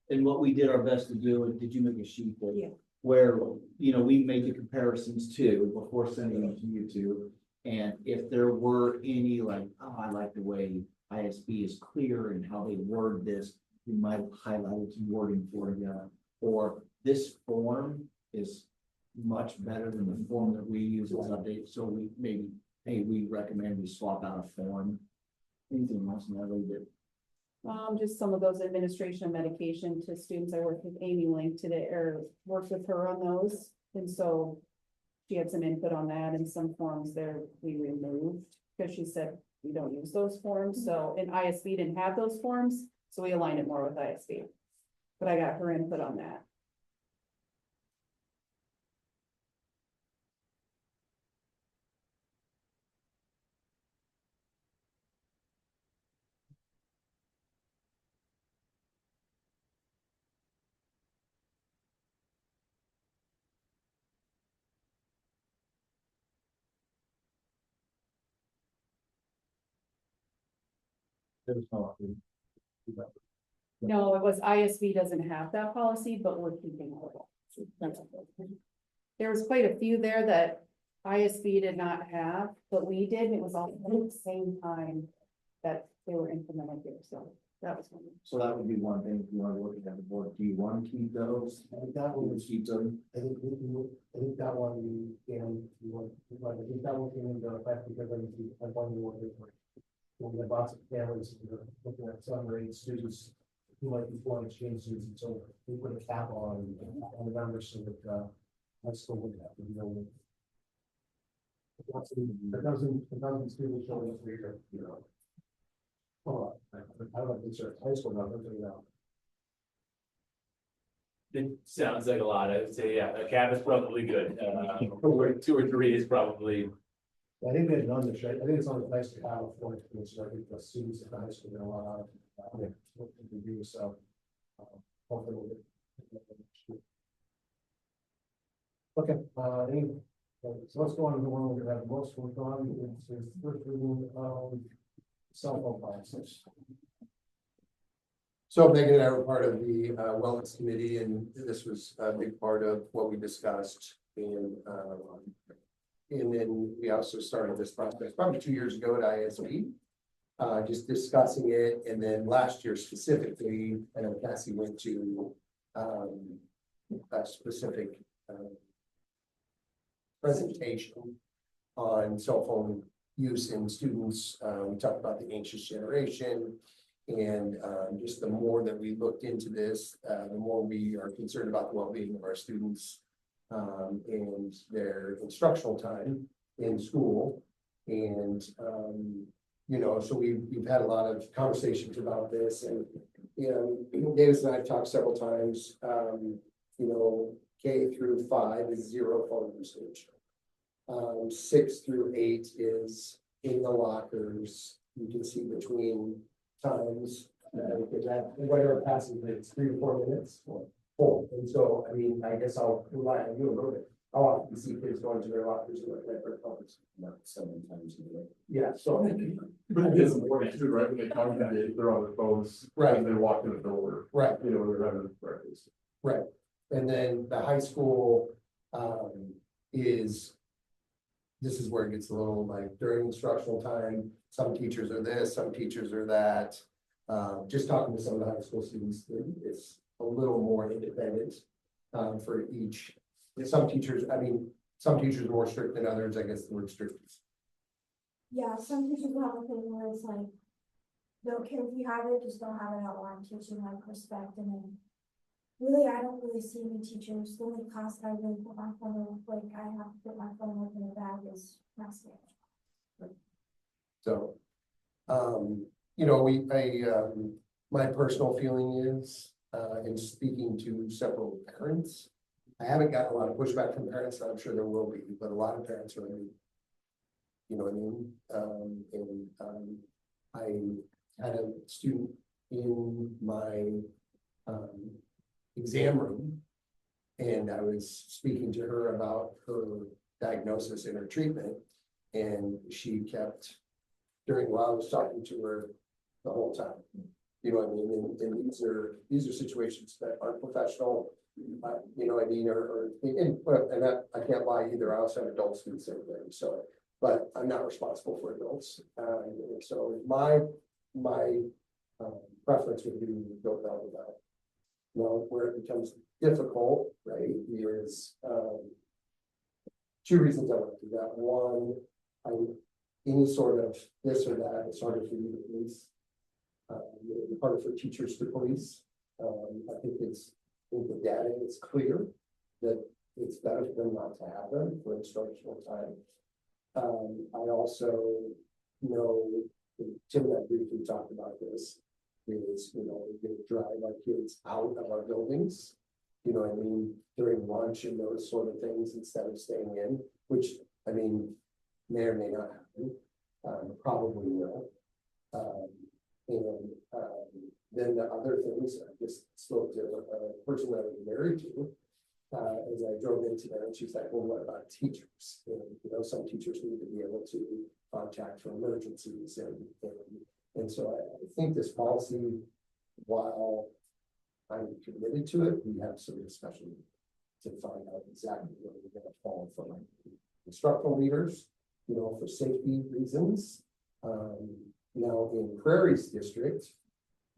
And what we did our best to do, and did you make a sheet that?
Yeah.
Where, we made the comparisons too, before sending them to you two. And if there were any like, oh, I like the way ISB is clear and how they word this, we might have highlighted some wording for you. Or this form is much better than the form that we use as update, so we maybe, hey, we recommend we swap out a form. Anything else, Natalie, that
Just some of those administration of medication to students. I worked with Amy Link today, or worked with her on those. And so she had some input on that, and some forms there we removed because she said we don't use those forms. So, and ISB didn't have those forms, so we aligned it more with ISB. But I got her input on that.
There's no.
No, it was ISB doesn't have that policy, but we're keeping it. There was quite a few there that ISB did not have, but we did, and it was all at the same time that they were implemented here, so that was one.
So that would be one thing, if you want to look at the board, do you want to keep those?
I think that one was,
Keep them,
I think that one, I think that one came into effect because I wanted to work with. When the lots of families who are looking at 7 or 8 students who might be foreign exchange students, and so we put a cap on the numbers so that high school would have to deal with. A dozen students showing up here, Oh, I don't know if it's a high school number, but
It sounds like a lot. I would say, yeah, a cap is probably good. 2 or 3 is probably.
I think they've done this, right? I think it's always nice to have a foreign exchange, so I think the students at the high school know a lot of what to do, so. Hopefully we'll get. Okay, so let's go on to the one we're gonna have the most work on, it's the first reading of cell phone policies.
So Megan and I were part of the wellness committee, and this was a big part of what we discussed. And then we also started this process probably 2 years ago at ISB, just discussing it. And then last year specifically, I know Cassie went to a specific presentation on cell phone use in students. We talked about the anxious generation. And just the more that we looked into this, the more we are concerned about the well-being of our students and their instructional time in school. And, so we've had a lot of conversations about this. And, Davis and I have talked several times, K through 5 is 0 phone usage. 6 through 8 is in the lockers. You can see between times, whatever passes, it's 3 to 4 minutes. Full. And so, I guess I'll rely on you a little bit. How often you see kids going to their lockers and like their phones?
Not 7 times a day.
Yeah, so.
But it is important too, right? When they congregate, they're on their phones.
Right.
As they walk in the door.
Right.
They're having breakfast.
Right. And then the high school this is where it gets a little like during instructional time, some teachers are this, some teachers are that. Just talking to some of the high school students, it's a little more independent for each. Some teachers are more strict than others, I guess the word strict is.
Yeah, some teachers will have a thing where it's like, don't care if you have it, just don't have it out loud, teaching like respect, and then. Really, I don't really see any teachers, the only class that I really put my phone in, like, I have to put my phone in the bag is math.
So, my personal feeling is, in speaking to several parents, I haven't gotten a lot of pushback from parents, and I'm sure there will be, but a lot of parents are, you know what I mean? I had a student in my, exam room. And I was speaking to her about her diagnosis and her treatment. And she kept, while I was talking to her the whole time. You know what I mean? And these are situations that aren't professional. You know what I mean? And that, I can't lie either. I also have adults do the same thing. So, but I'm not responsible for adults. And so my preference would be don't know about. Well, where it becomes difficult, right, is two reasons I want to do that. One, any sort of this or that, it's harder for you to police. It's harder for teachers to police. I think the data is clear that it's better for them not to have them for instructional time. I also know, Tim and I briefly talked about this, is, you know, we're going to drive our kids out of our buildings, you know what I mean, during lunch and those sort of things instead of staying in, which, I mean, may or may not happen, probably will. Then the other things, I just spoke to a person that I was married to, as I drove into there, and she's like, well, what about teachers? And, you know, some teachers need to be able to contact for emergencies and so I think this policy, while I'm committed to it, we have some discussion to find out exactly where we're going to fall from instructional leaders, you know, for safety reasons. Now in Prairie's district,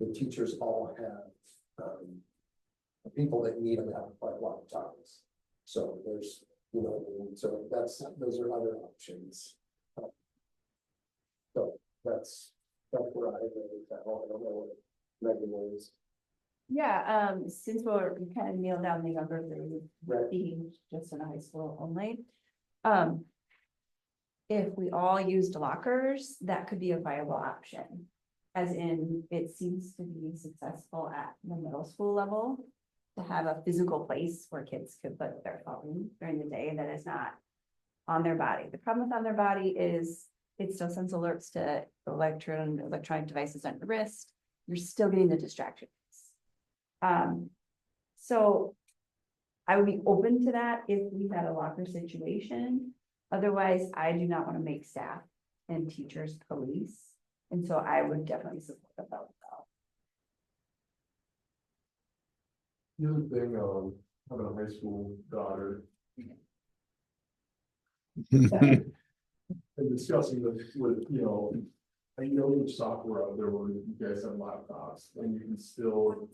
the teachers all have people that need them have quite a lot of times. So there's, you know, so those are other options. So that's where I don't know what Megan was.
Yeah, since we kind of nailed down the younger grade,
Right.
being just in a high school only. If we all used lockers, that could be a viable option. As in, it seems to be successful at the middle school level to have a physical place where kids could put their phone during the day that is not on their body. The problem with on their body is it still sends alerts to electronic devices on the wrist. You're still getting the distractions. So I would be open to that if we had a locker situation. Otherwise, I do not want to make staff and teachers police. And so I would definitely support the vote.
The other thing, having a high school daughter. And discussing this with, you know there's software out there where you guys have laptops and you can still.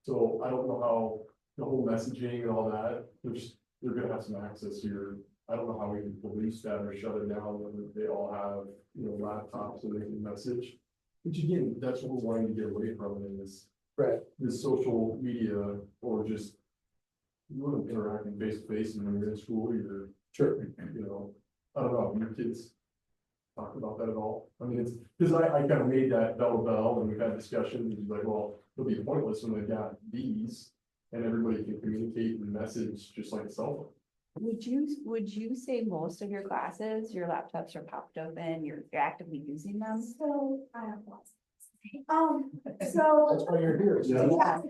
So I don't know how the whole messaging and all that, they're gonna have some access here. I don't know how we can police that or shut it down when they all have, laptops so they can message. But again, that's what we're wanting to get away from in this.
Right.
This social media or just. You want them interacting face to face and when you're in school, you're.
Sure.
I don't know, your kids talk about that at all? I mean, it's, because I kind of made that bell and we've had discussions, and like, well, it'll be pointless when they've got these and everybody can communicate and message just like a cell phone.
Would you say most of your classes, your laptops are popped open, you're actively using them?
So I have lots.
That's
So,
why you're here.
yeah.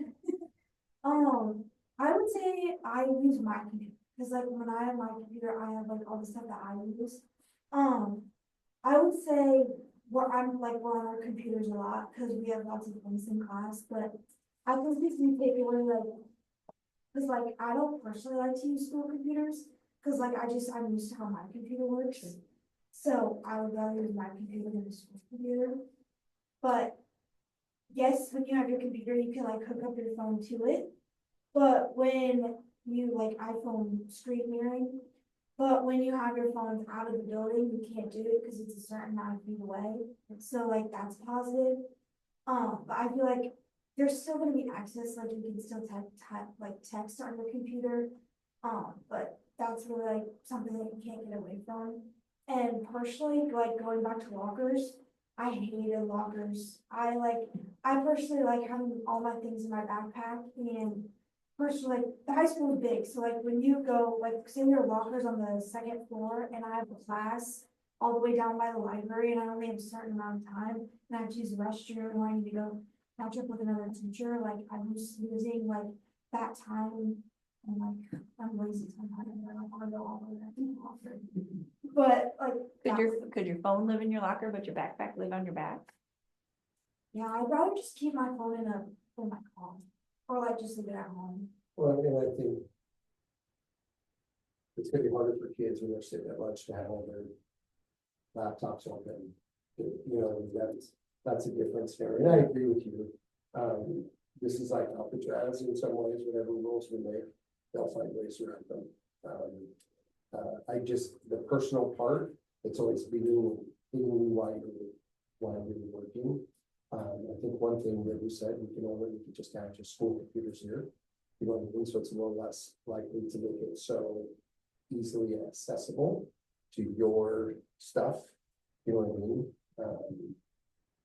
I would say I use my computer, because like when I have my computer, I have like all the stuff that I use. I would say we're on our computers a lot, because we have lots of things in class, but I think this can take away because like I don't personally like to use school computers, because like I'm used to how my computer works. So I would rather use my computer than a school computer. But yes, when you have your computer, you can like hook up your phone to it. But when you like iPhone screen mirroring, but when you have your phones out of the building, you can't do it because it's a certain amount of feet away. So like that's positive. But I feel like there's still gonna be access, like you can still text on your computer. But that's really like something that you can't get away from. And personally, like going back to lockers, I hated lockers. I personally like having all my things in my backpack, and first, like, the high school is big, so like, when you go, like, say your locker's on the second floor, and I have a class all the way down by the library, and I only have a certain amount of time, and I have to use the restroom, or I need to go catch up with another teacher, like, I'm just losing, like, that time, and like, I'm lazy sometimes, and I don't wanna go all the way back to the locker. But, like.
Could your phone live in your locker, but your backpack live on your back?
Yeah, I'd rather just keep my phone in my car, or like, just leave it at home.
Well, and I think it's gonna be harder for kids when they're sitting at lunch to have all their laptops open. You know, that's a different scenario, and I agree with you. This is like Alcatraz in some ways, whatever rules we make, they'll find ways around them. I just, the personal part, it's always being why you're working. I think one thing that we said, we can just have just school computers here. You know what I mean? So it's a little less likely to make it so easily accessible to your stuff. You know what I mean?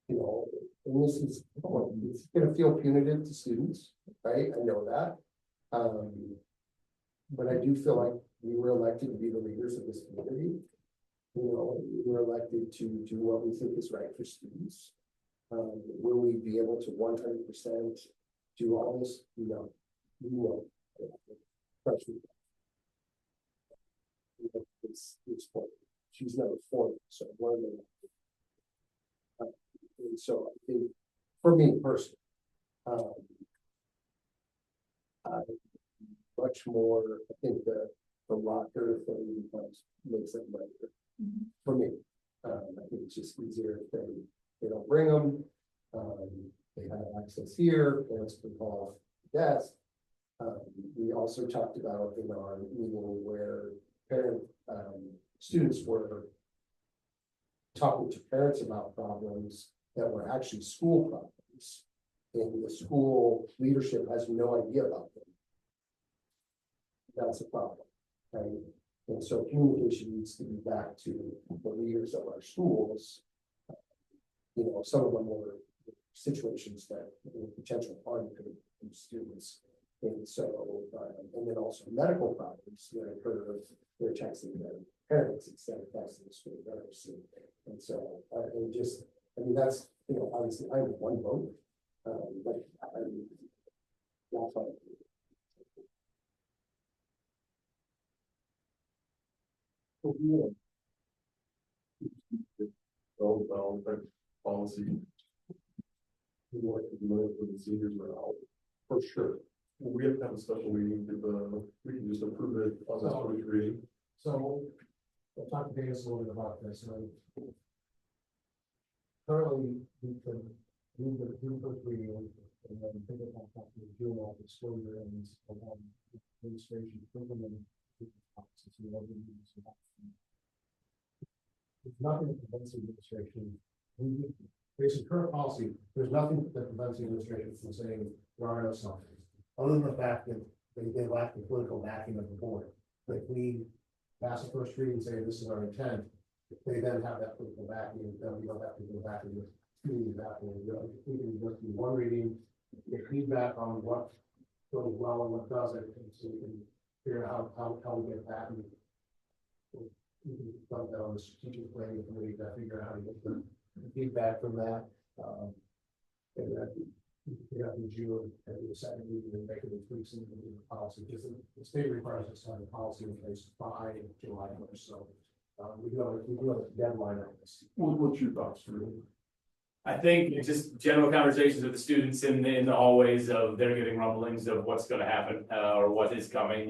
You know, and this is, it's gonna feel punitive to students, right? I know that. But I do feel like we were elected to be the leaders of this community. You know, we were elected to do what we think is right for students. Will we be able to 100% do all this? No. She's never 40, so one of them. And so I think, for me personally, I much more. I think the locker thing makes it better for me. I think it's just easier if they don't bring them. They have access here. Parents can call off the desk. We also talked about in our meeting where students were talking to parents about problems that were actually school problems, and the school leadership has no idea about them. That's a problem, right? And so communication needs to be back to the leaders of our schools. You know, some of them were situations that were potential harm to students. And so, and then also medical problems that occur, they're texting their parents instead of texting the school nurse. And so, and just, I mean, that's, you know, obviously I have one vote, but I'm not fine.
Policy. We want to know for the seniors are out. For sure. We have to have a special meeting to we can just approve it on this first reading.
So, I'll talk to Dave a little bit about this, currently, we can do the first reading, and then think about that to June of the school year, and administration, implement the policy, so we have to use that. There's nothing that prevents the administration, based on current policy, there's nothing that prevents the administration from saying there are no something. Other than the fact that they lack the political backing of the board. If we pass the first reading and say this is our intent, if they then have that political backing, then we don't have to go back and do 2 readings after. We can just do 1 reading, get feedback on what goes well and what doesn't, and so we can figure out how we get that. And we can dump that on the strategic planning committee to figure out how to get the feedback from that. And then we got in June and the second reading and make the tweaks in the policy, because the state requires us to have a policy in place by July 1st. So we do have a deadline on this.
What's your thoughts, Drew?
I think just general conversations with the students in the hallways of they're getting rumblings of what's gonna happen, or what is coming.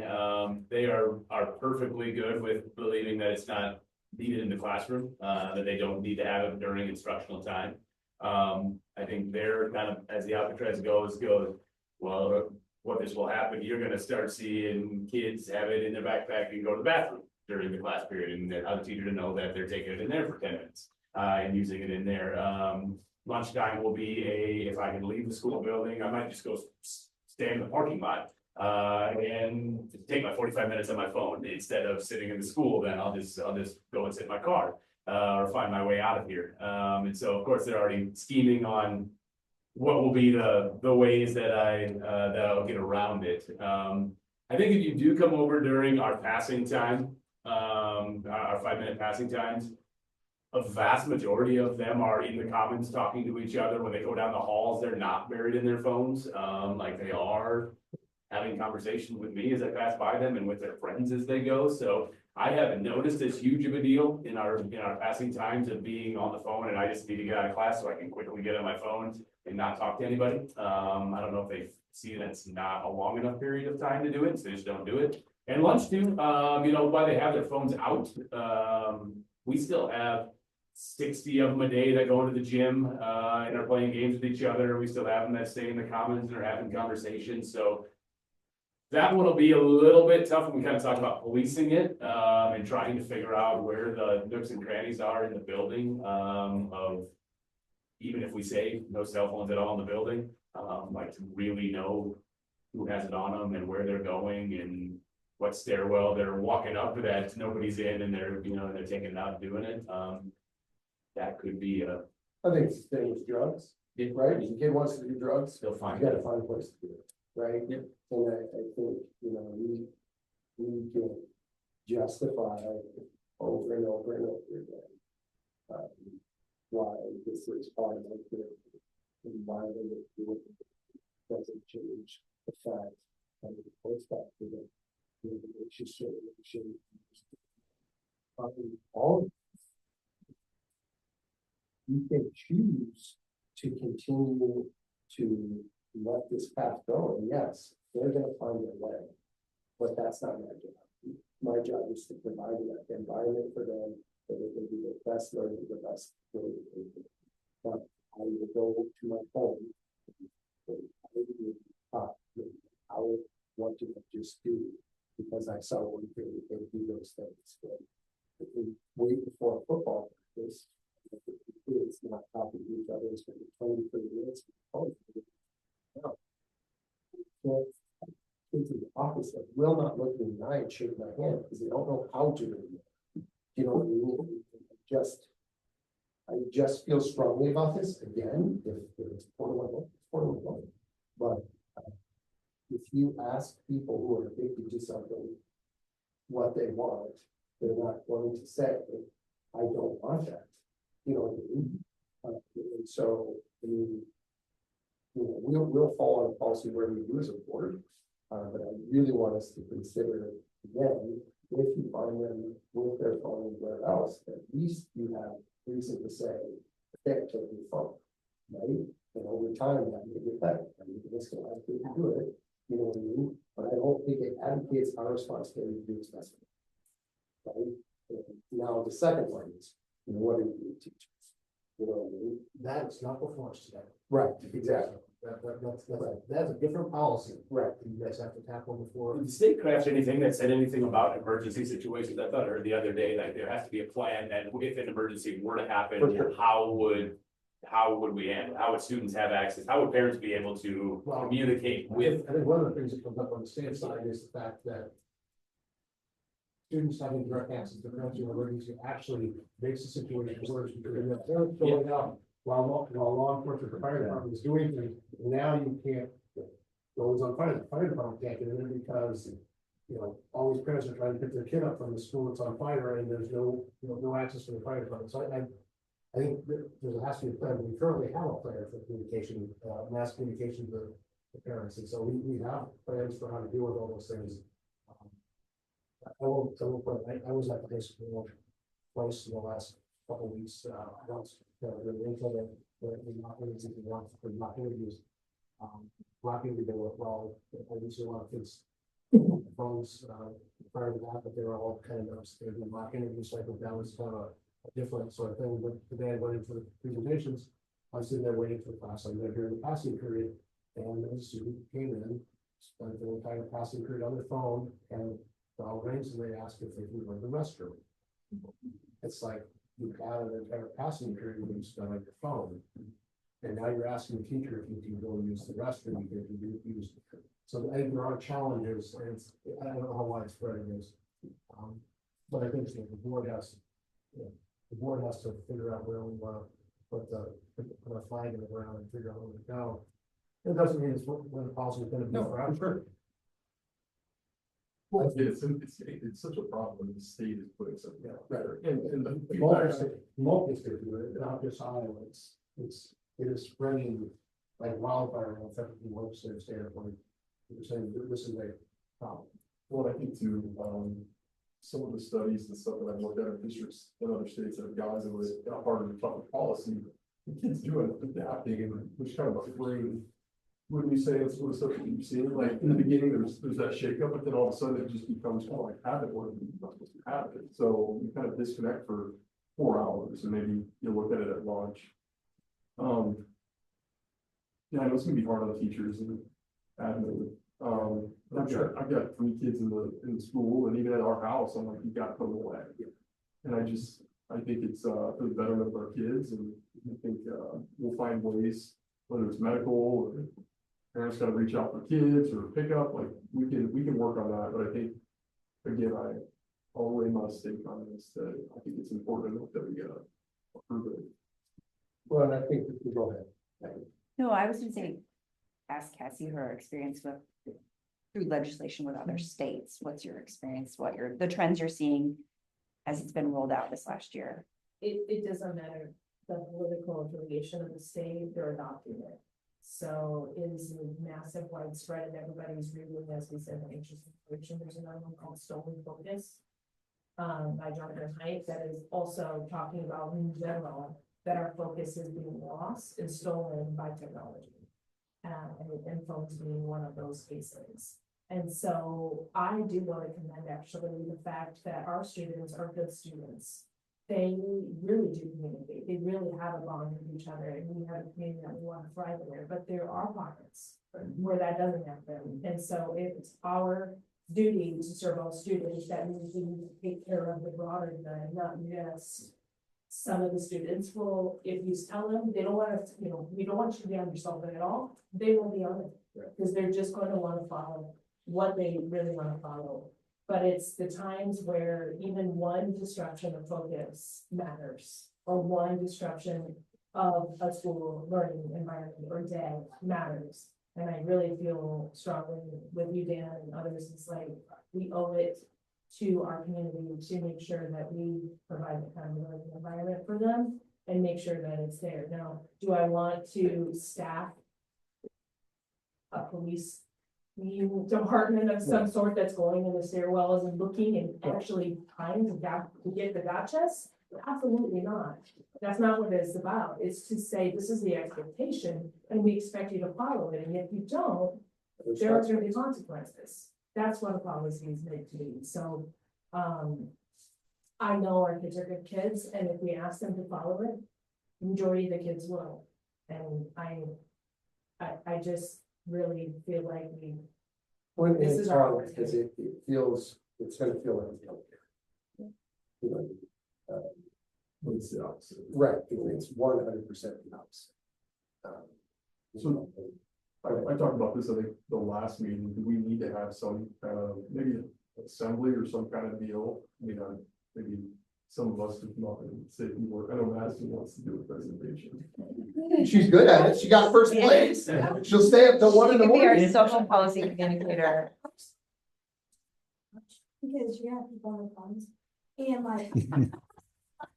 They are perfectly good with believing that it's not needed in the classroom, that they don't need to have it during instructional time. I think they're kind of, as the Alcatraz goes, well, what this will happen, you're gonna start seeing kids have it in their backpack and go to the bathroom during the class period, and how the teacher to know that they're taking it in there for 10 minutes. And using it in there. Lunchtime will be if I can leave the school building, I might just go stand in the parking lot. And take my 45 minutes on my phone instead of sitting in the school. Then I'll just go and sit in my car, or find my way out of here. And so of course they're already scheming on what will be the ways that that I'll get around it. I think if you do come over during our passing time, our 5-minute passing times, a vast majority of them are in the commons talking to each other. When they go down the halls, they're not buried in their phones. Like they are having conversation with me as I pass by them and with their friends as they go. So I haven't noticed as huge of a deal in our passing times of being on the phone, and I just need to get out of class so I can quickly get on my phone and not talk to anybody. I don't know if they see that it's not a long enough period of time to do it, so they just don't do it. And lunch too, while they have their phones out, we still have 60 of them a day that go into the gym, and are playing games with each other. We still have them that stay in the commons and are having conversations, so that one will be a little bit tough when we kind of talk about policing it, and trying to figure out where the nooks and crannies are in the building, of even if we say no cell phones at all in the building, like to really know who has it on them and where they're going and what stairwell they're walking up that nobody's in and they're, they're taking it out and doing it. That could be
I think it's the same with drugs, right? If a kid wants to do drugs,
they'll
you
find
gotta
it.
find a place to do it, right?
Yep.
And I think, we can justify over and over and over again. Why this is part of the environment doesn't change the fact that it goes back to the relationship. All you can choose to continue to let this path go, and yes, they're gonna find their way. But that's not my job. My job is to provide that environment for them, so they can do their best learning, the best way they can. But I will go to my phone. I would want to just do, because I saw one thing, they do those things. But if we wait before a football practice, it's not talking to each other, it's going to be 20, 30 minutes. No. Well, kids in the office that will not look me in the eye and shake my hand because they don't know how to do it. You know what I mean? I just feel strongly about this again. If it's portable, it's portable. But if you ask people who are addicted to something what they want, they're not going to say, I don't want that. You know what I mean? And so, we'll follow the policy where we do as a board. But I really want us to consider, again, if you find them with their phone where else, at least you have reason to say, okay, take your phone, right? And over time, that may get better. I mean, it's going to have to do it, you know what I mean? But I don't think it advocates our responsibility to do its best. Right? And now, the second one is, what do you teach? You know what I mean? That's not before us today. Right, exactly.
That's a different policy.
Right.
You guys have to tackle before.
Did the state craft anything that said anything about emergency situations? I thought I heard the other day that there has to be a plan that if an emergency were to happen,
For sure.
how would we handle? How would students have access? How would parents be able to communicate with?
I think one of the things that comes up on the state side is the fact that students having direct access to emergency actually makes the situation worse because you have parents going out while law enforcement, the fire department is doing things. Now you can't, those on fire, the fire department can't get in because, all these parents are trying to pick their kid up from the school that's on fire and there's no access to the fire department. So I think there has to be a plan. We currently have a plan for communication, mass communication to the parents. And so we have plans for how to deal with all those things. I was at the high school twice in the last couple of weeks, once, not interviews. Blocking the door, well, obviously a lot of kids, phones, prior to that, but they were all kind of nervous. They've been mock interviews, so I think that was kind of a different sort of thing. But today I went in for the presentations. I was sitting there waiting for the class. I'm there during the passing period, and a student came in, spent the entire passing period on their phone, and the bell rings, and they asked if they could go to the restroom. It's like you've had an entire passing period when you spent on your phone. And now you're asking the teacher if you can go use the restroom, you can use. So I think there are challenges, and I don't know how widespread it is. But I think the board has to figure out where we want to put a flag in the ground and figure out where to go. It doesn't mean it's when the policy is gonna be
No,
forever.
sure.
Well, yeah, it's such a problem when the state is putting something out there, and the
Multiple states do it, not just Iowa, it is spreading like wildfire in every legislative standpoint. You're saying that this is a problem.
Well, I think too, some of the studies and stuff that I've looked at in districts in other states that have guys that was harder to tougher policy, the kids do it adapting, and which kind of afraid. Wouldn't you say that's what stuff that you've seen, like in the beginning, there's that shakeup, but then all of a sudden it just becomes kind of like habit, or it's not supposed to have it, so you kind of disconnect for 4 hours, and maybe you look at it at lunch. Yeah, I know it's gonna be hard on teachers and admin. I've got 3 kids in the school, and even at our house, I'm like, you gotta put them away. And I think it's for the betterment of our kids, and I think we'll find ways, whether it's medical or parents gotta reach out for kids or pick up, like we can work on that, but I think, again, I'll lay my stake on this, that I think it's important enough that we gotta approve it.
Well, and I think that we go ahead.
No, I was gonna say, ask Cassie her experience with, through legislation with other states. What's your experience? The trends you're seeing as it's been rolled out this last year?
It doesn't matter the political affiliation of the state, they're adopting it. So it is massive widespread, and everybody's reading, as we said, the anxious situation. There's another one called Solon Focus by Jonathan Haidt that is also talking about in general that our focus is being lost and stolen by technology. And phones being one of those cases. And so I do want to commend actually the fact that our students are good students. They really do communicate. They really have a bond with each other, and we have a community that we want to thrive there. But there are pockets where that doesn't happen. And so it's our duty to serve all students that we do take care of the broader good, not just some of the students will, if you tell them they don't want to, we don't want you to be on your cell phone at all, they won't be on it. Because they're just going to want to follow what they really want to follow. But it's the times where even one disruption of focus matters, or one disruption of a school learning environment or day matters. And I really feel strongly with you, Dan, and others, it's like we owe it to our community to make sure that we provide the kind of learning environment for them and make sure that it's there. Now, do I want to staff a police department of some sort that's going in the stairwells and looking and actually trying to get the gotchas? Absolutely not. That's not what it's about. It's to say, this is the expectation and we expect you to follow it. And if you don't, there are going to be consequences. That's what a policy is meant to be. So, I know our kids are good kids, and if we ask them to follow it, majority of the kids will. And I just really feel like
When
This
it's
is our
hard, because it feels, it's gonna feel like it's healthcare. You know,
It's the opposite.
right, it's 100% the opposite.
So- I talked about this, I think, the last meeting. Do we need to have some kind of, maybe assembly or some kind of deal? I mean, maybe some of us could come up and say, I know Madison wants to do a presentation.
She's good at it, she got first place, she'll stay up till 1 in the
You could be our
morning.
social policy communicator.
Because you have people on the phones and like,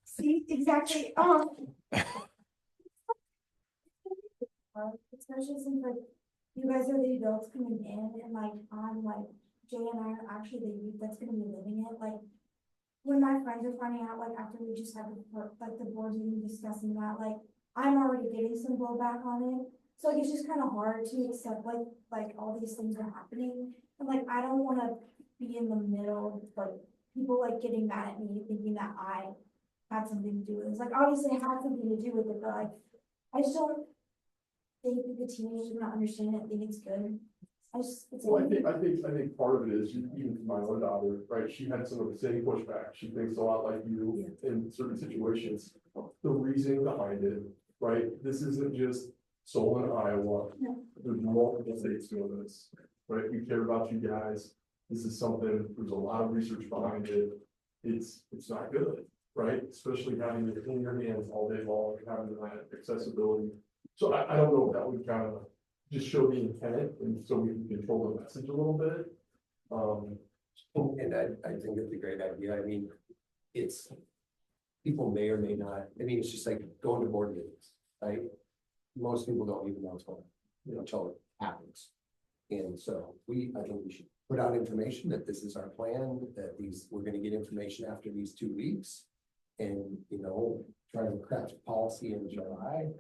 see, exactly, especially since like, you guys are the adults coming in and like, I'm like, Jay and I are actually the youth that's gonna be living it, like. When my friends are finding out, like, after we just had the board meeting discussing that, like, I'm already getting some blowback on it. So like, it's just kind of hard to accept, like all these things are happening, and like, I don't wanna be in the middle, like, people like getting mad at me, thinking that I had something to do with it. It's like, obviously I had something to do with it, but like, I just don't think that the teenagers are gonna understand it, think it's good. It's
Well, I think part of it is, even my own daughter, right, she had some of the same pushback. She thinks a lot like you in certain situations. The reasoning behind it, right, this isn't just Solon, Iowa.
No.
There's multiple states doing this, right? We care about you guys. This is something, there's a lot of research behind it. It's not good. right? Especially having it in your hands all day long, having that accessibility. So I don't know if that would kind of just show the intent, and so we can control the message a little bit.
And I think it's a great idea. I mean, it's, people may or may not, I mean, it's just like going to board meetings, right? Most people don't even know what's going on, you know, until it happens. And so I think we should put out information that this is our plan, that we're gonna get information after these 2 weeks. And, you know, try to craft a policy in July.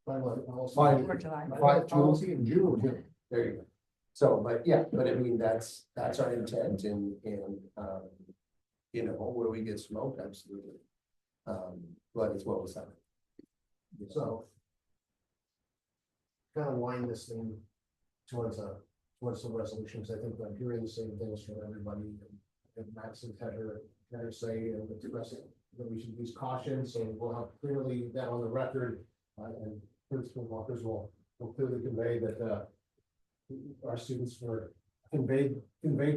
Fine.
Or July.
Policy in June.
There you go. So, but yeah, but I mean, that's our intent and, you know, where we get smoked, absolutely. But it's what was happening.
So. Kind of wind this thing towards the resolution, because I think I'm hearing the same things from everybody. And Max and Heather say and expressing that we should use caution, so we'll have clearly that on the record. And Principal Walkers will clearly convey that our students were conveyed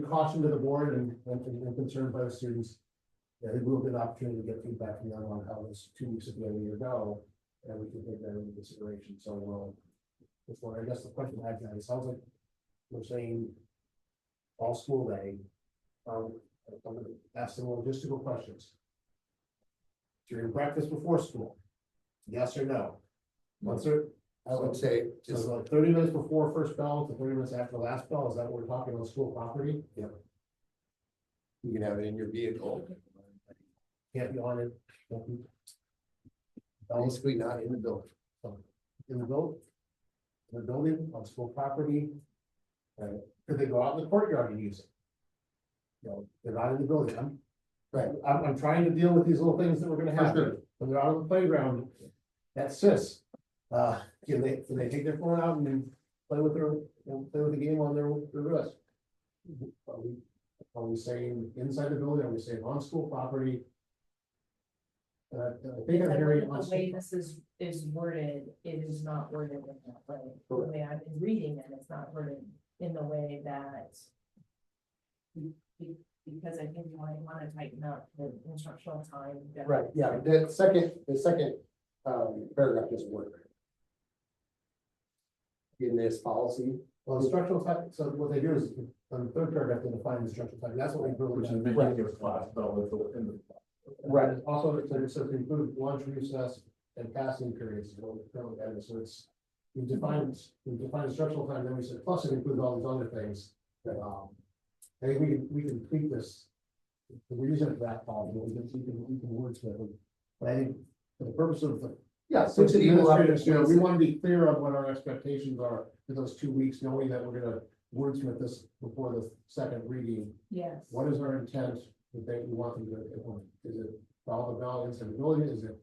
caution to the board and concerned by the students. Yeah, they will get an opportunity to get feedback from them on how this 2 weeks at the end of the year go, and we can take that into consideration. So before, I guess the question I have, it sounds like we're saying all school day. I'm gonna ask some logistical questions. During breakfast before school, yes or no? Once or
I would say
so
just,
like 30 minutes before first bell to 30 minutes after the last bell, is that what we're talking on school property?
you can have it in your vehicle,
Can't be on it. Can't be-
basically not in the building.
In the building, on school property. Could they go out in the courtyard and use it? You know, they're not in the building, I'm trying to deal with these little things that we're gonna have, when they're out on the playground, that's sis. Can they take their phone out and play with the game on their wrist? Are we saying inside the building, are we saying on school property? I think I'm hearing.
The way this is worded, it is not worded in that way. The way I've been reading it, it's not worded in the way that. Because I think you might want to tighten up the instructional time.
Right, yeah, the second paragraph doesn't work.
In this policy,
Well, instructional time, so what they do is, on the third paragraph, they define instructional time, that's what we.
Which is beginning of class, development in the.
Right, also, it says to include lunch, recess, and passing periods, is what we currently have, so it's, we define instructional time, then we said, plus it includes all these other things. That, I think we can tweak this. We're using it for that policy, we can wordsmith it. But I think for the purpose of the.
yeah,
Since
since it even
administrators, you know, we want to be clear on what our expectations are for those 2 weeks, knowing that we're gonna wordsmith this before the second reading.
Yes.
What is our intent that we want them to implement? Is it follow the bell inside the building? Is it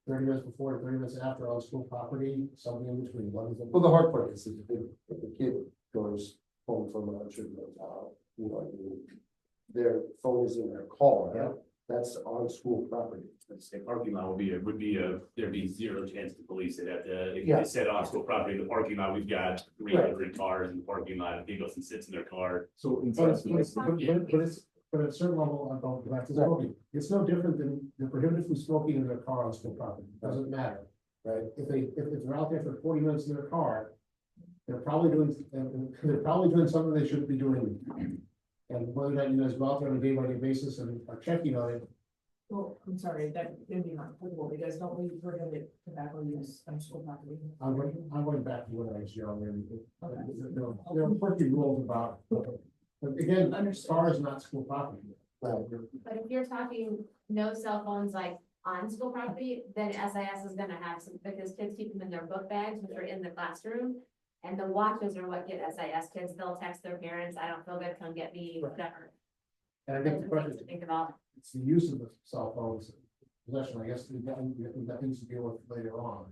30 minutes before, 30 minutes after on school property, something in between? What is it?
well, the hard part is if the kid goes home from lunch or goes out, you know, their phone is in their car.
Yeah.
That's on school property.
The parking lot there'd be zero chance to police it if
Yeah.
they said on school property, the parking lot, we've got 300 cars in the parking lot, if he goes and sits in their car.
So
But
inside.
at a certain level, I'm going back to smoking. It's no different than they're prohibited from smoking in their car on school property. Doesn't matter, right? If they're out there for 40 minutes in their car, they're probably doing something they shouldn't be doing. And whether or not you guys go out there on a day-by-day basis and are checking on it.
Well, I'm sorry, that would be not applicable, because don't we prohibit tobacco use on school property?
I'm going back to what I was yelling.
Okay.
There are quirky rules about, but again, car is not school property.
But if you're talking no cell phones like on school property, then SIS is gonna have some, because kids keep them in their book bags, which are in the classroom. And the watches are what get SIS kids, they'll text their parents, I don't feel good, come get me, whatever.
And I think the
Those are
question
things
is,
to think about.
it's the use of the cell phones, possession, I guess, we've got things to deal with later on.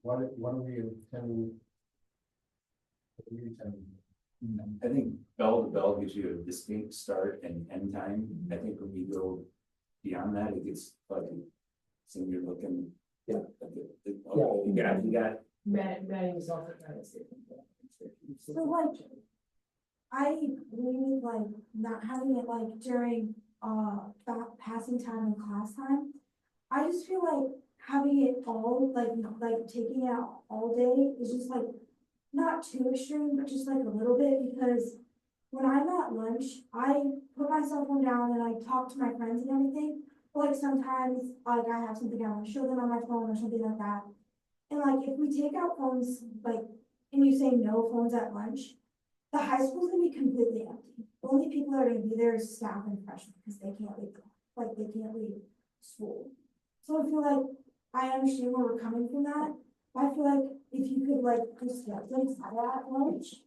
What are we intending? What are we intending?
I think bell to bell gives you a distinct start and end time. I think when you go beyond that, it gets fuzzy. So you're looking, yeah, you got.
Maddie was also trying to say.
So like, I really like not having it like during passing time and class time. I just feel like having it all, like taking it out all day is just like, not too extreme, but just like a little bit, because when I'm at lunch, I put my cell phone down and I talk to my friends and everything. But like sometimes, like I have something I want to show them on my phone or something like that. And like if we take out phones, like, and you say no phones at lunch, the high school's gonna be completely empty. The only people that are gonna be there is staff and freshmen, because they can't leave, like they can't leave school. So I feel like I understand where we're coming from that. But I feel like if you could like just get things out at lunch.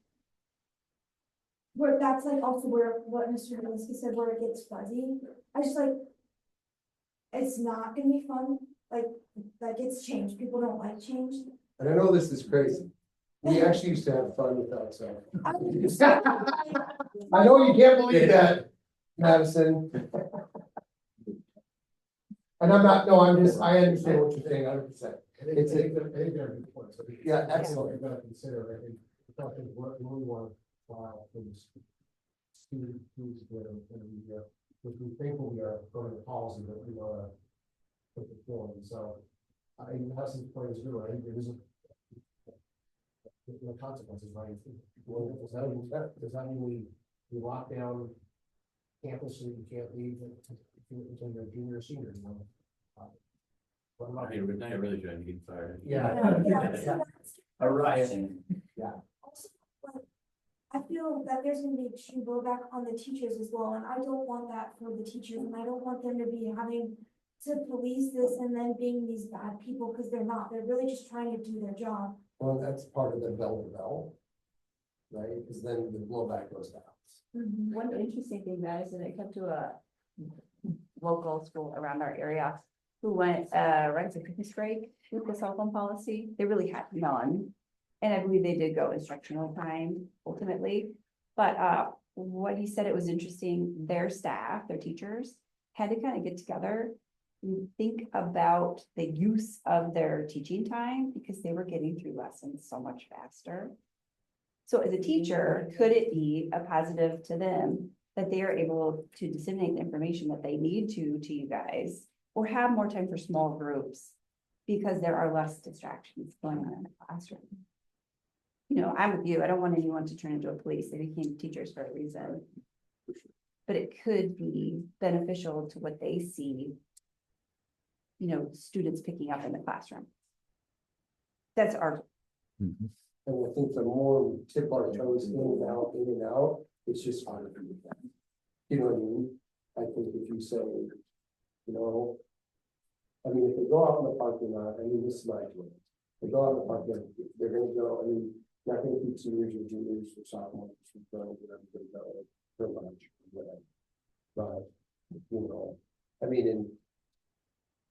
Where that's like also where what Mr. Holinsky said, where it gets fuzzy. I just like, it's not gonna be fun, like it's change. People don't like change.
And I know this is crazy. We actually used to have fun without cell phones. I know you can't believe that, Madison. And I'm not, no, I'm just, I understand what you're saying 100%. It's a,
they're good points.
Yeah,
Excellent. You're gonna consider, I think, the question is what we want to file for this student who's going to be here, which we think will be our current policy that we want to put the form. So I have some points too. I think there is the consequences, right? Does that mean we lock down campus and you can't leave until you're a junior or senior, you know? What about
Now you're really trying to get fired.
yeah.
A riot.
Also, like, I feel that there's gonna be extreme blowback on the teachers as well, and I don't want that for the teachers, and I don't want them to be having to police this and then being these bad people, because they're not. They're really just trying to do their job.
Well, that's part of the bell to bell. Right, because then the blowback goes down.
One interesting thing that is that I come to a local school around our area who went, right to Christmas break with the cell phone policy. They really had none. And I believe they did go instructional time ultimately. But what he said, it was interesting, their staff, their teachers had to kind of get together and think about the use of their teaching time because they were getting through lessons so much faster. So as a teacher, could it be a positive to them that they are able to disseminate the information that they need to you guys, or have more time for small groups because there are less distractions going on in the classroom? You know, I'm with you. I don't want anyone to turn into a police. They became teachers for a reason. But it could be beneficial to what they see, you know, students picking up in the classroom. That's our.
And I think the more we tip our toes in and out, it's just harder to do that. You know what I mean? I think if you say, you know, I mean, if they go out in the parking lot, I mean, this is my opinion. They go out in the parking lot, they're gonna go, I mean, not gonna keep seniors or juniors or sophomores from going, whatever, they go for lunch, or whatever. But, you know, I mean, and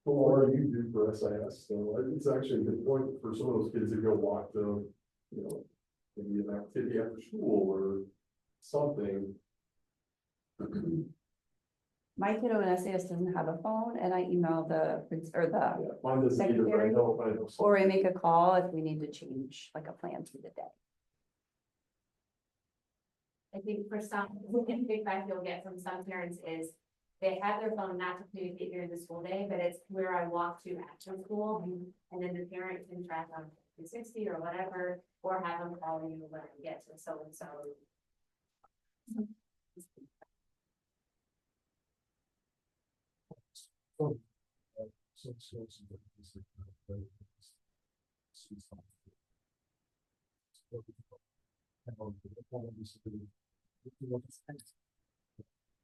But what do you do for SIS? So it's actually a good point for some of those kids to go walk to, you know, maybe an activity after school or something.
My kiddo in SAS doesn't have a phone, and I email the, or the,
Yeah, mine doesn't either, but I know,
or I make a call if we need to change like a plan through the day.
I think for some, one feedback you'll get from some parents is they have their phone not to communicate during the school day, but it's where I walk to after school. And then the parent can track on 360 or whatever, or have them call you when I get to so-and-so.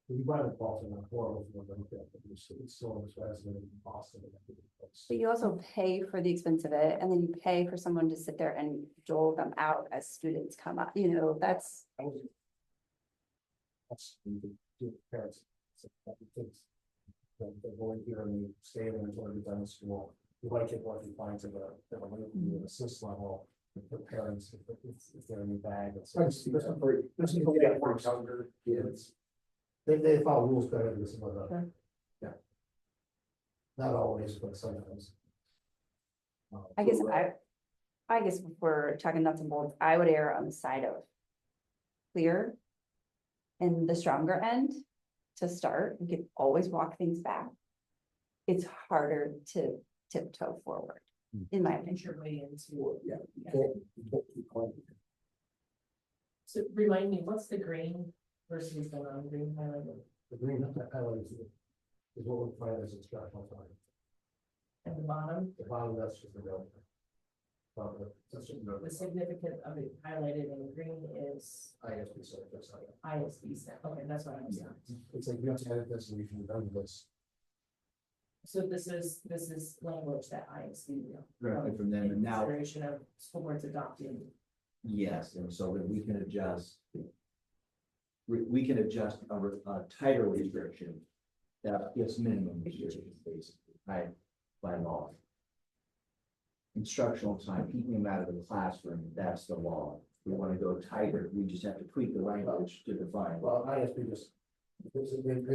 We might have bought in a horrible, it's so expensive in Boston.
But you also pay for the expense of it, and then you pay for someone to sit there and dole them out as students come up, you know, that's.
That's the parents. They're going here and they stay there until they're done with school. You might get lucky finds of a assist level for parents if they're in the bag. For younger kids. They follow rules better than some of the. Yeah. Not always, but sometimes.
I guess if we're talking nuts and bolts, I would err on the side of clear and the stronger end, to start, we could always walk things back. It's harder to tiptoe forward, in my opinion.
Venture way into.
Yeah, you can't keep going.
So remind me, what's the green versus the non-green highlighted?
The green highlight is what we find as instructional time.
At the bottom,
The bottom, that's just the real. That's just
the significant of it highlighted in green is
ISP, so that's not.
ISD stuff. Okay, that's what I was.
It's like you have to edit this and you can run this.
So this is language that ISD.
Directly from them, and now,
Consideration of school boards adopting.
yes, and so that we can adjust. We can adjust a tighter restriction that gives minimum restrictions basically, by law. Instructional time, keeping them out of the classroom, that's the law. We want to go tighter, we just have to tweak the language to define.
Well, ISP just, they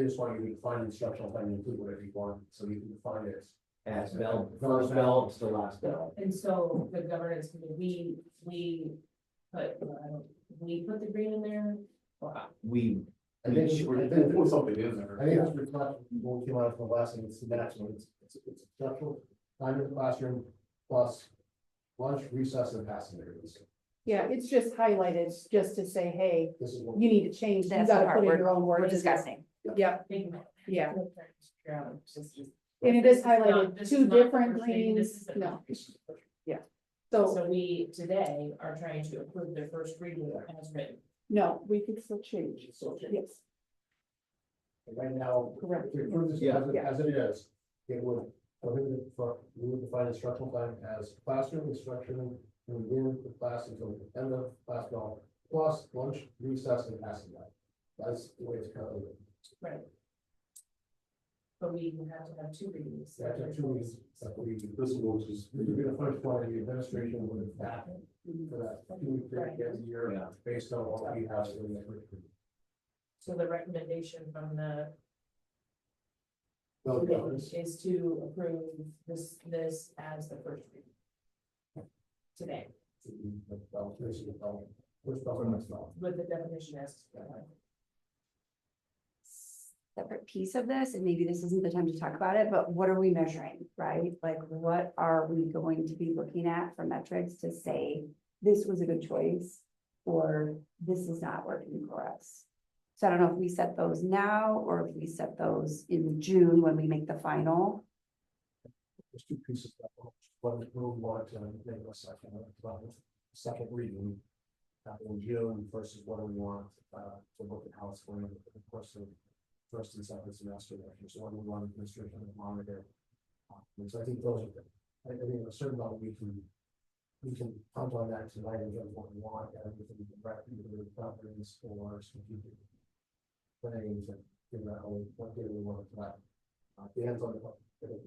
just want you to define instructional time and include whatever you want, so you can define it.
As bell, first bell to last bell.
And so the governance committee, we put the green in there. Or
We,
I think,
Put something in there.
I think it's reflected, when we came out from the last thing, it's the maximum, it's instructional time in the classroom plus lunch, recess, and passing periods.
Yeah, it's just highlighted just to say, hey,
This is what.
you need to change, you
That's the
gotta
part
put in your own
we're
words.
discussing.
Yeah,
Thank
yeah,
you.
and it is highlighted
This
two
is not
different
the first reading,
greens,
this is the-
no. So,
So we today are trying to approve the first reading as written.
no, we could still change,
So,
yes,
right now,
correct.
if you approve this
Yeah.
as it is, it would prohibit, we would define instructional time as classroom instruction from the beginning of the class until the end of class bell, plus lunch, recess, and passing time. That's the way it's currently written.
Right. But we have to have two readings.
So after 2 weeks, that's what we do.
This will just.
We do the first one, the administration would happen for that 2 week period every year,
Yeah.
based on what we have in the curriculum.
So the recommendation from the
Well,
committee is to approve this as the first reading. Today,
First bell, next bell.
with the definition as.
Separate piece of this, and maybe this isn't the time to talk about it, but what are we measuring, right? Like, what are we going to be looking at for metrics to say this was a good choice or this is not working for us? So I don't know if we set those now or if we set those in June when we make the final.
There's two pieces of that. One is we want to make a second reading. In June versus what do we want to look at how it's going over the course of first and second semester. So what do we want administration to monitor? And so I think those are, I think a certain level we can punt on that tonight and get what we want and we can direct either the governance or strategic planning to figure out what data we want to collect. Depends on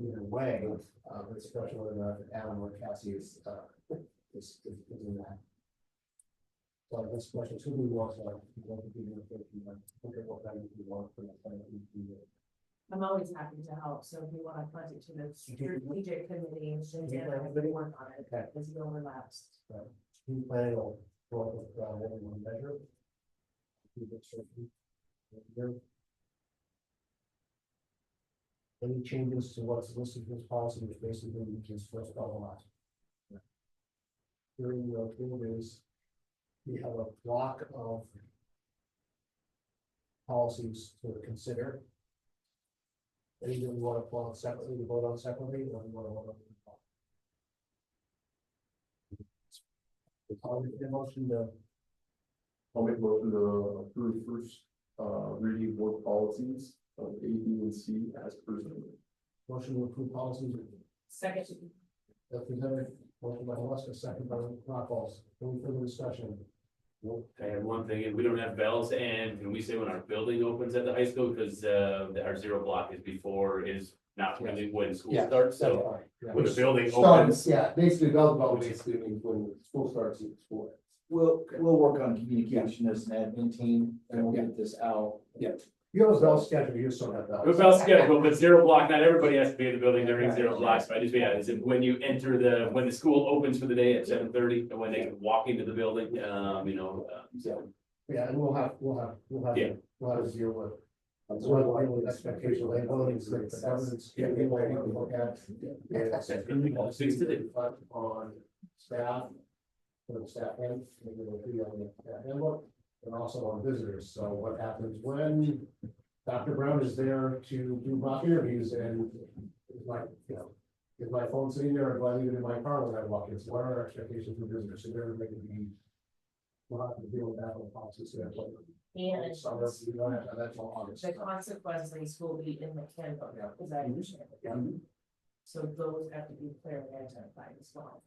either way, it's a question whether or not Adam or Cassie is in that. So this question, who do we want to look at what value we want for that plan?
I'm always happy to help, so if you want to punt it to the strategic committee, then I can work on it,
Okay.
because it overlaps.
Team planning will go up with what we want to measure. Any changes to what's listed in this policy, which basically is first bell last. During the is we have a block of policies to consider. Either we want to vote on separately, or we want to vote on. I'll make a motion to.
I'll make a motion to approve first, reading board policies of A, B, and C as presented.
Motion to approve policies.
Second.
Represented, motion by Alaska, second by Rockfalls. Any further discussion?
I have one thing, and we don't have bells, and can we say when our building opens at the high school, because our 0 block is not really when school starts, so when the building opens.
Yeah, basically, bell basically means when school starts in school.
we'll work on communication as an admin team and we'll get this out.
You have a bell schedule, you just don't have bells.
The bell schedule, but 0 block, not everybody has to be in the building during 0 blocks, but I just, is it when you enter when the school opens for the day at 7:30, and when they can walk into the building,
Yeah, and we'll have
Yeah.
to deal with That's one of the expectations, they want to the governance, yeah, we want to look at.
Things to do.
On staff, for the staff and maybe we'll be on the handbook, and also on visitors. So what happens when Dr. Brown is there to do mock interviews and it's like, you know, is my phone sitting there or do I leave it in my car when I walk in? So what are our expectations for visitors? So they're making me. We'll have to deal with that whole process.
And
So we don't have, that's all August.
the consequences will be in the handbook, is that understand?
Yeah.
So those have to be clearly identified as well.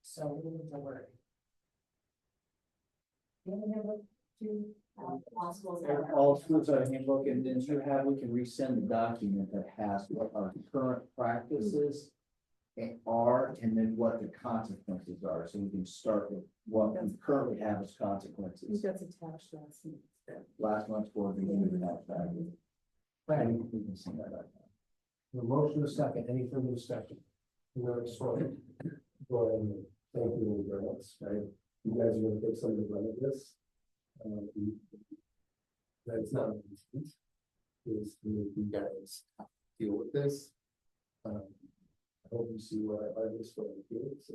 So we need to work.
All schools have a handbook, and then you have, we can resend the document that has what our current practices are, and then what the consequences are, so we can start with what we currently have as consequences.
That's attached last month.
Last month's board meeting, we have that. And we can send that out.
The motion is second, any further discussion? No, so, go ahead and thank you very much, right? You guys are gonna take some of the brunt of this. That's not. Is you guys have to deal with this. I hope you see what I just for the kids.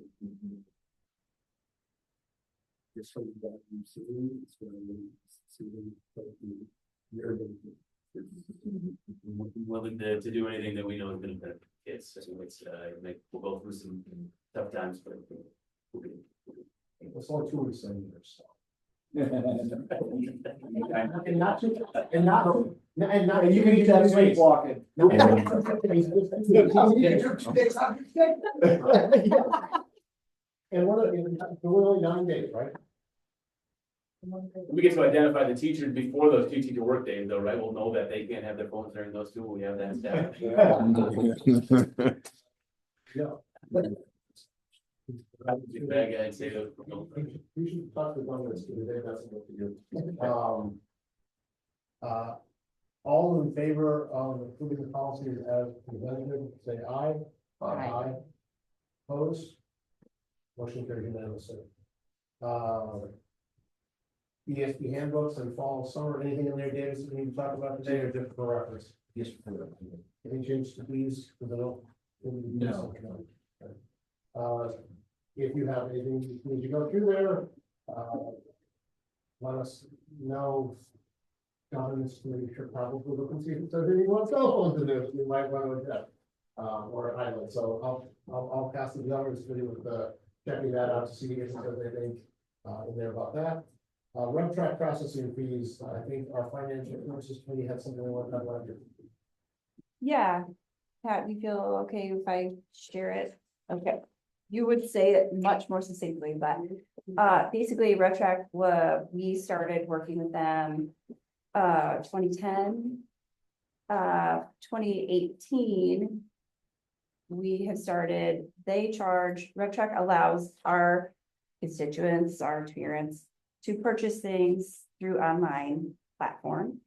Just from that you see, it's going to you're
Willing to do anything that we know is gonna benefit kids, so it's, we'll go through some tough times, but.
It's only 2 weeks in here, so.
And
not to, and not,
And you can do that sleepwalking.
And we're only 9 days, right?
We get to identify the teachers before those 2 teacher work days though, right? We'll know that they can't have their phones during those 2, we have that staff.
Yeah.
Bad guy, say those.
We should talk to governments, because they got some work to do. All in favor of approving the policies as presented, say aye.
Aye.
Opposed? Motion carried unanimously. ESP handbooks and fall, summer, anything in there, Davis, that we need to talk about today, or just for reference?
Yes.
Any changes to these? Because I don't.
No.
If you have anything you need to go through there, let us know. Governance committee should probably look and see if there's any more cell phones in there that we might want to address. Or island, so I'll pass the governance committee with checking that out to see if there's anything in there about that. Rev track processing fees, I think our financial services committee had something they want to talk about here.
Yeah, Pat, you feel okay if I share it? Okay, you would say it much more succinctly, but basically RevTrack, we started working with them 2010, 2018. We have started, they charge, RevTrack allows our constituents, our parents to purchase things through online platform.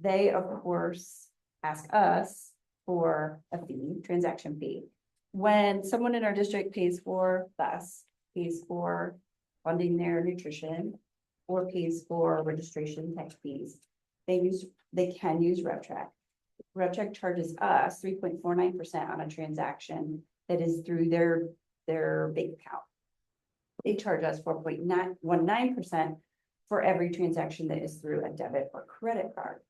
They of course ask us for a fee, transaction fee. When someone in our district pays for bus, pays for funding their nutrition, or pays for registration tax fees, they can use RevTrack. RevTrack charges us 3.49% on a transaction that is through their bank account. They charge us 4.919% for every transaction that is through a debit or credit card.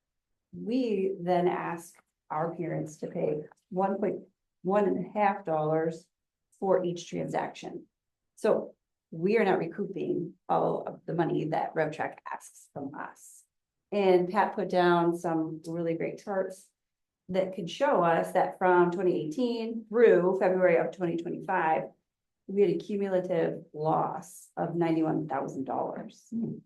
We then ask our parents to pay $1.15 for each transaction. So we are not recouping all of the money that RevTrack asks from us. And Pat put down some really great charts that could show us that from 2018 through February of 2025, we had a cumulative loss of $91,000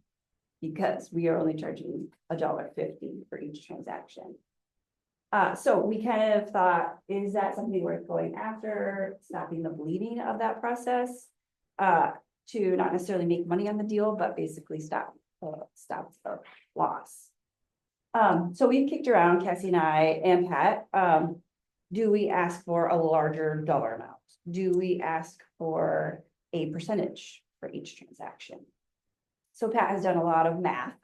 because we are only charging $1.50 for each transaction. So we kind of thought, is that something worth going after, stopping the bleeding of that process, to not necessarily make money on the deal, but basically stop the loss. So we kicked around, Cassie and I and Pat, do we ask for a larger dollar amount? Do we ask for a percentage for each transaction? So Pat has done a lot of math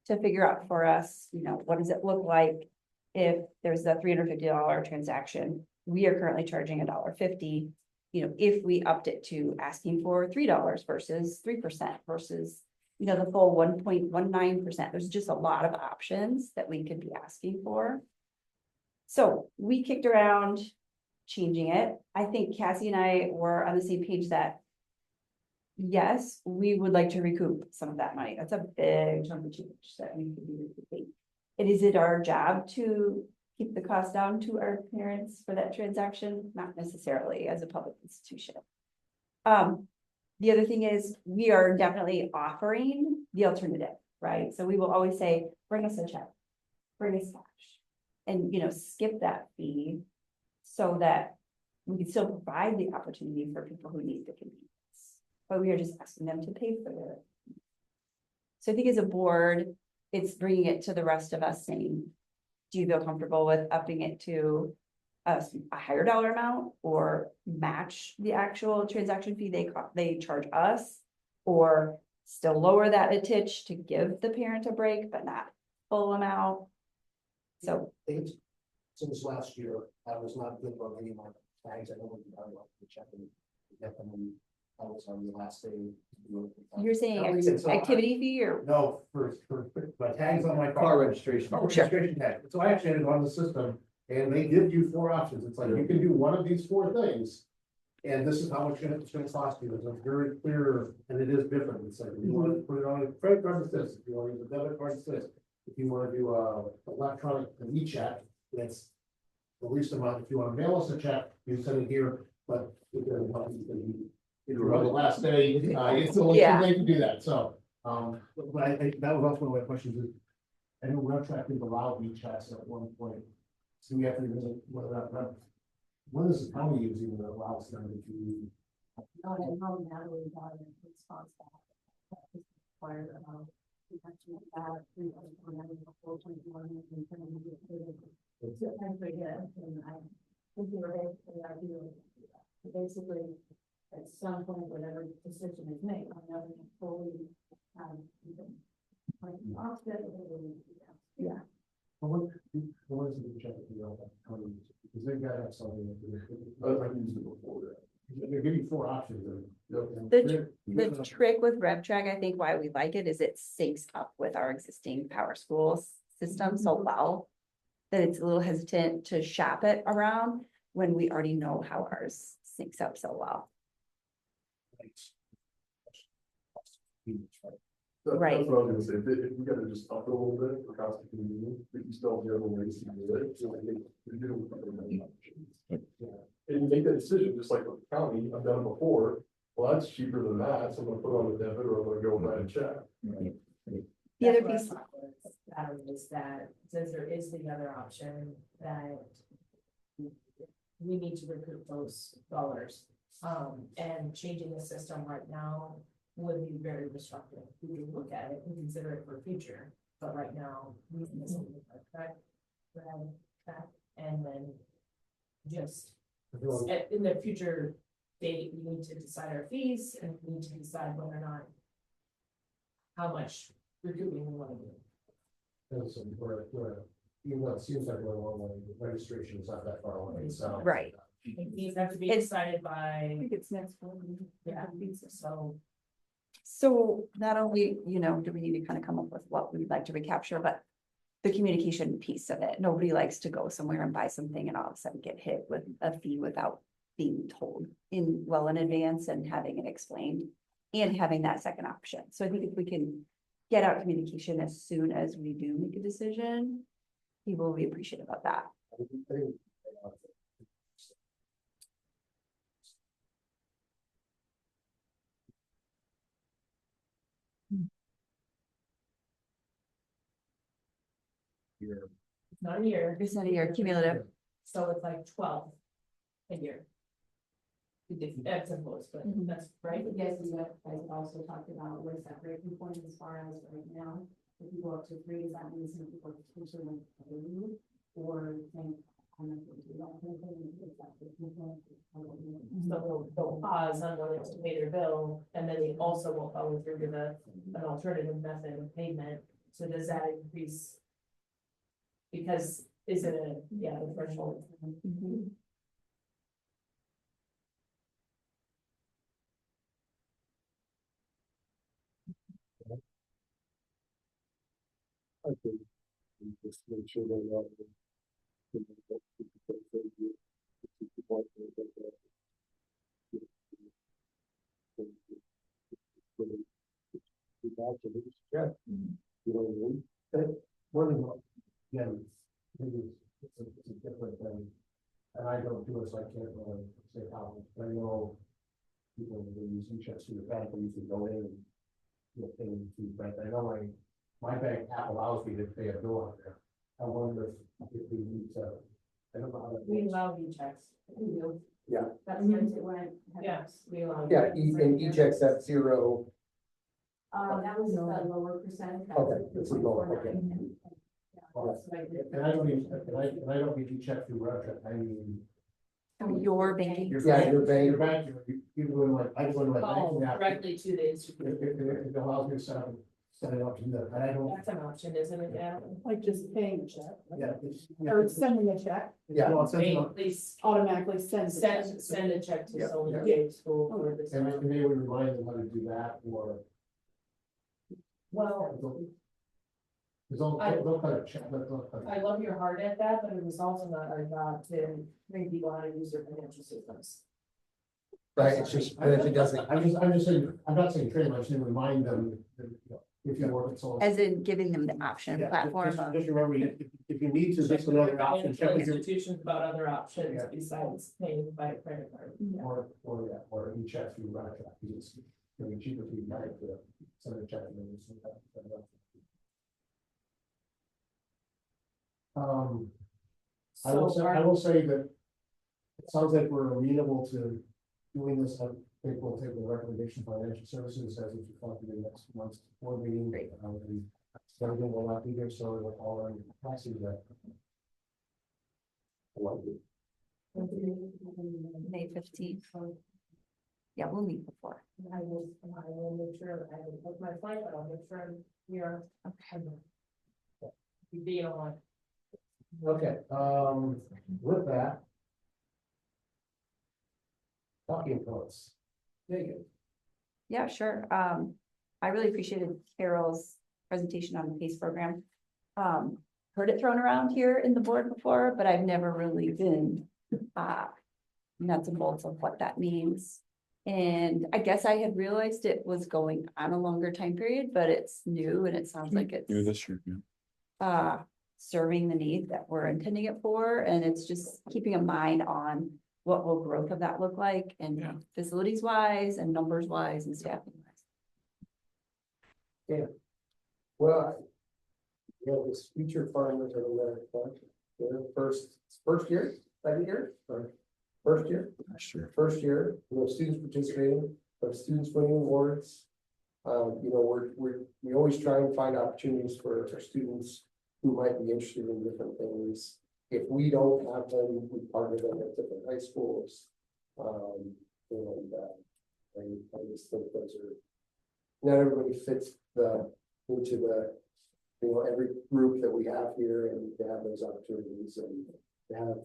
to figure out for us, what does it look like if there's a $350 transaction? We are currently charging $1.50. If we upped it to asking for $3 versus 3% versus, the full 1.19%, there's just a lot of options that we could be asking for. So we kicked around changing it. I think Cassie and I were on the same page that yes, we would like to recoup some of that money. That's a big chunk of change that we could be recouping. Is it our job to keep the cost down to our parents for that transaction? Not necessarily as a public institution. The other thing is we are definitely offering the alternative, right? So we will always say, bring us a check, bring us cash, and, skip that fee so that we can still provide the opportunity for people who need the convenience. But we are just asking them to pay for it. So I think as a board, it's bringing it to the rest of us saying, do you feel comfortable with upping it to a higher dollar amount or match the actual transaction fee they charge us, or still lower that a titch to give the parent a break, but not full amount? So
Since last year, I was not good on any of my tags. I know we got to check and get them. And I was on the last day.
you're saying activity fee or?
No, for my tags on my
Car registration.
Car registration tag. So I actually had it on the system and they give you 4 options. It's like, you can do one of these 4 things. And this is how much it's gonna cost you. It's very clear and it is different. It's like, if you want to put it on a credit card, it's this. If you want to use a debit card, it's this. If you want to do electronic e-check, that's the least amount. If you want to mail us a check, you send it here, but if you're on the last day, it's a little too late to do that. So, but I think that was also one of my questions is, I know RevTrak didn't allow e-checks at one point. So we have to visit what is the county using that allows them to do?
Not at home, Natalie got a response back. Required about. Basically, at some point, whatever decision is made, I'm not fully, offset. Yeah.
What is the check that you all have? Because they've got to have something.
I've used it before that.
They're giving 4 options.
The trick with RevTrak, I think why we like it is it syncs up with our existing Power Schools system so well that it's a little hesitant to shop it around when we already know how ours syncs up so well. Right.
That's what I was gonna say, if we gotta just up it a little bit for cost of convenience, we can still have other ways to do it. So I think we do. And you make that decision, just like with the county, I've done it before, well, that's cheaper than that, so I'm gonna put it on the debit or I'm gonna go write a check.
The other
That's
piece,
what I thought was that since there is the other option that we need to recoup those dollars. And changing the system right now would be very disruptive. We can look at it and consider it for future, but right now we can track and then just in the future date, we need to decide our fees and we need to decide whether or not how much recouping we want to do.
Even though it seems like we're a long way, the registration is not that far away, so.
right.
These have to be
It's-
decided
I
by,
think it's next one.
yeah,
So not only, do we need to kind of come up with what we'd like to recapture, but the communication piece of it. Nobody likes to go somewhere and buy something and all of a sudden get hit with a fee without being told in advance and having it explained and having that second option. So I think if we can get out communication as soon as we do make a decision, people will be appreciative of that.
it's not a year.
It's not a year cumulative.
So it's like 12 a year. That's simple, but
Mhm.
that's right.
Yes, and that guys also talked about where's that breaking point as far as right now. If you go up to 3, does that mean some people potentially want to pay you or think I'm not going to do that? Is that breaking point?
So they'll pause on whether to pay their bill, and then they also will follow through with an alternative method of payment. So does that increase? Because is it a, yeah, the threshold?
I think we just make sure they're not. Yeah. You know what I mean? More than, again, maybe it's a different thing. And I don't do it, so I can't really say how, but I know people that use e-checks through the bank, they usually go in and, you know, pay to the bank. I know my bank app allows me to pay a bill on there. I wonder if we need to, I don't know how that
We
works.
allow e-checks.
We do.
Yeah.
That's since it went.
Yes, we allow.
Yeah, and e-checks at 0.
That was a lower percentage. That
Okay,
was
it's a lower,
3.49.
okay.
Yeah, that's what I did.
And I don't even, and I don't need to check through RevTrak, I mean.
Your banking.
Yeah, your bank.
Your bank, you go in like, I go into my
Call
banking app.
directly to the institution.
If it allows me to set it up to do that, and I don't,
That's an option, isn't it? Yeah.
Like just paying a check,
yeah.
or sending a check,
Yeah.
Well, it says
Hey,
it-
please
automatically sends. a check.
send a check to
Yeah,
Solon
yeah.
School for this.
And they would remind them how to do that, or.
Well,
Because they'll kind of check, they'll kind of.
I love your heart at that, but it was also not our job to bring people how to use their financial systems.
Right, it's just, but if it doesn't,
I'm just saying, I'm not saying train, I'm saying remind them, that, you know, if you work at Solon.
As in giving them the option
Yeah,
platform.
just remember, if you need to, this is another option, check with your,
Institutions about other options
Yeah.
besides paying by credit card.
or you check through RevTrak, because it's gonna be cheaper for you, right, to send a check. And then you send that. I will say that it sounds like we're amenable to doing this. I think we'll take the recommendation of financial services as it's reflected in next month's board meeting.
Great.
Everything will not be there, so it'll all in passing that. I like it.
May 15th. Yeah, we'll meet before.
I will make sure, I will book my flight, but I'll make sure I'm here.
Okay.
You be on.
Okay, with that. Talking points. Megan.
Yeah, sure. I really appreciated Carol's presentation on the PACE program. Heard it thrown around here in the board before, but I've never really been nuts and bolts of what that means. And I guess I had realized it was going on a longer time period, but it's new and it sounds like it's
New this year, yeah.
serving the need that we're intending it for. And it's just keeping a mind on what will growth of that look like and
Yeah.
facilities wise and numbers wise and staffing wise.
well, you know, this future farmers are the their first year, second year, or first year?
Sure.
First year, we have students participating, we have students winning awards. You know, we always try and find opportunities for our students who might be interested in different things. If we don't have them, we partner them at different high schools. And I just think those are, not everybody fits into the, you know, every group that we have here, and to have those opportunities and to have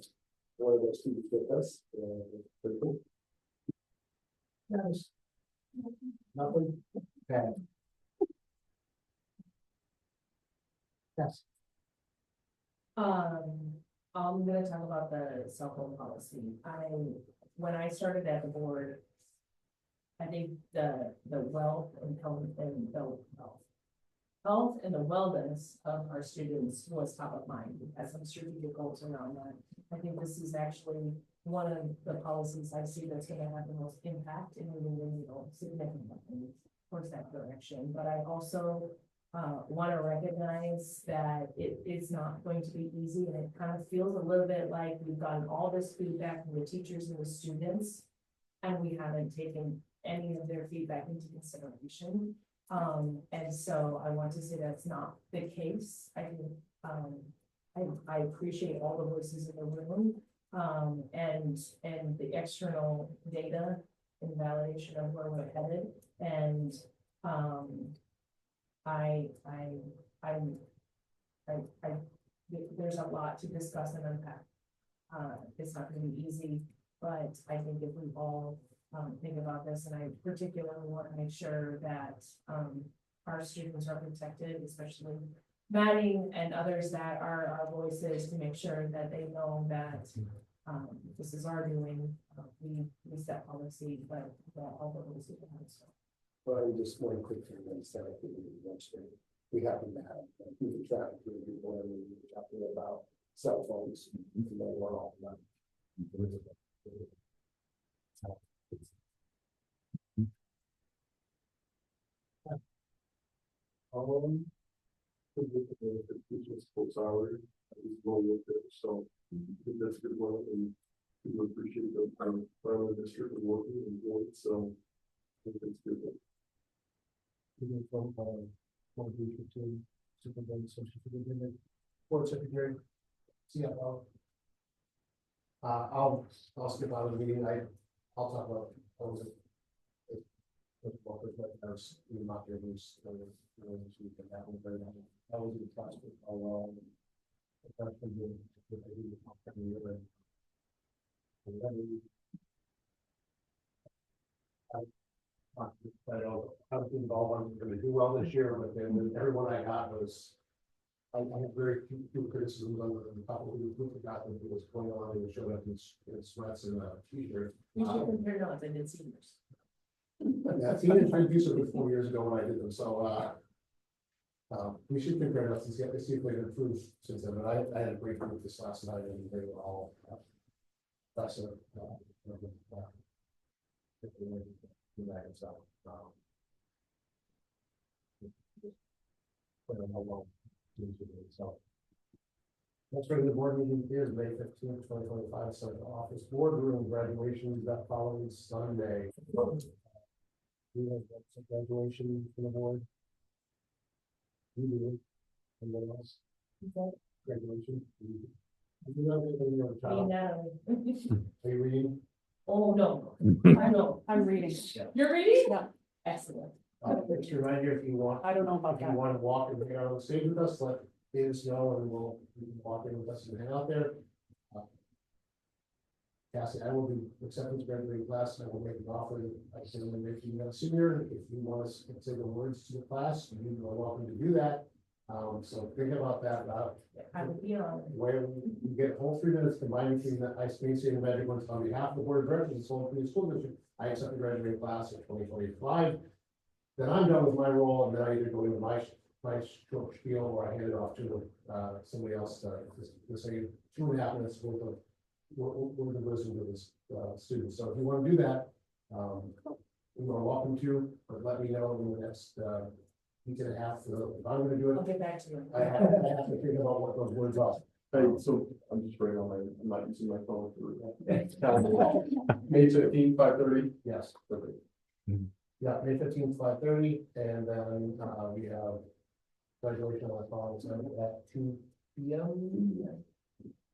one of those students with us. Pretty cool.
Yes. Nothing bad. Yes.
I'm gonna talk about the cell phone policy. When I started at the board, I think the wealth and health and health and the wellness of our students was top of mind. We had some strategic goals around that. I think this is actually one of the policies I see that's gonna have the most impact in moving the needle significantly towards that direction. But I also want to recognize that it is not going to be easy, and it kind of feels a little bit like we've gotten all this feedback from the teachers and the students, and we haven't taken any of their feedback into consideration. And so I want to say that's not the case. I think I appreciate all the voices in the room, and the external data and validation of where we're headed, and there's a lot to discuss and unpack. It's not gonna be easy, but I think if we all, think about this, and I particularly want to make sure that, our students are protected, especially Maddie and others that are our voices, to make sure that they know that, this is our doing, we set policy, but that all the rules we have, so.
But just one quick thing, instead of we happen to have, the traffic, we're talking about cell phones. And they were all about.
Sports hour, so I think that's a good one, and we appreciate the our district working and doing it, so I think that's good.
Superintendent, social superintendent, board secretary, CFO. I'll skip out of the meeting. I'll talk about, I was not there, was, that was the class with all, I was involved, I'm gonna do well this year, but then everyone I got was. I had very few criticisms on the couple who forgot that it was going on, and showed up in sweats and a t-shirt.
We should compare notes, I did seniors.
Yeah, seniors tried to do something 4 years ago when I did them, so, we should compare notes and see if we can improve since then, but I had a great group this last night, and they were all, that's a, so. Next regular board meeting is May 15th, 2025, so the office boardroom graduation is that following Sunday. We have some graduation from the board. You do. And then else? Graduation. You know anything you want to try? Are you reading?
Oh, no, I know,
I'm reading.
you're reading?
Yeah.
Excellent.
Just a reminder, if you want.
I don't know about
If you
that.
want to walk and hang out on the stage with us, let us know, and you can walk in with us and hang out there. Cassie, I will be acceptance graduating class, and I will make an offer. I said, when if you have a senior, if you want us to say the words to the class, you are welcome to do that. So think about that,
I would be on.
where you get a whole 3 minutes combining between the ice cream and magic ones on behalf of the board of directors and Solon Community School District. I accept the graduating class of 2025. Then I'm done with my role, and then I either go into my short spiel, or I hand it off to somebody else to say 2.5 minutes worth of the wisdom of this students. So if you want to do that, you are welcome to, but let me know in the next week and a half. If I'm going to do
I'll
it,
get back to you.
I have to think about what those words are.
Hey, so I'm just writing on I'm not using my phone for May 15th, 5:30.
Yes.
Perfect.
Yeah, May 15th, 5:30, and then we have graduation on the following Sunday at 2 p.m.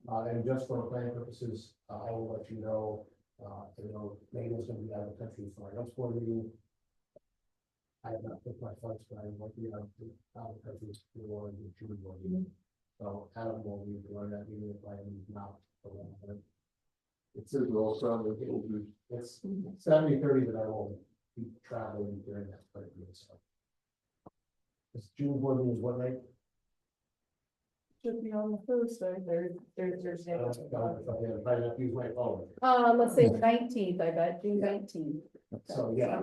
And just for planning purposes, I will let you know, Megan is going to be out of the country for our next board meeting. I have not picked my flights, but I will be out of the country for the June board meeting. So Adam will be running that meeting if I am not around.
It says we're all traveling.
It's 70-30 that I will be traveling during that period, so. This June board meeting is what night?
Should be on the Thursday, Thursday.
Probably not use my phone.
Let's say 19th, I bet, June 19th.
So, yeah.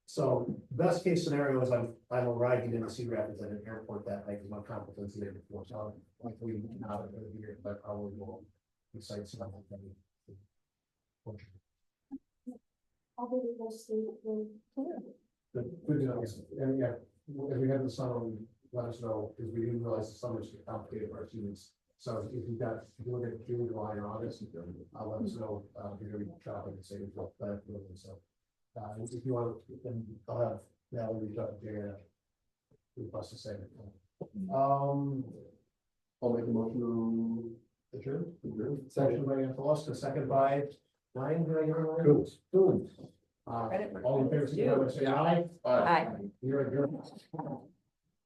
So best case scenario is I'm arriving in Cedar Rapids at an airport that night, because my conference is the day before, so I'm like we not going to be here, but I probably will recite some of them.
I'll be able to stay with
Good to know, and yeah, if we have the summer, let us know, because we didn't realize the summer's complicated for our students. So if you look at June, July, and August, I'll let us know, if you're going to be traveling and saving for that, so. If you want, then I'll have Natalie reach out to Jay. Request to say.
I'll make a motion to
Adjourn.
adjourn.
Section by Anthony, second by Ryan. Did I get it right?
Coons.
All in favor, say aye.
Aye.
You're adjourned.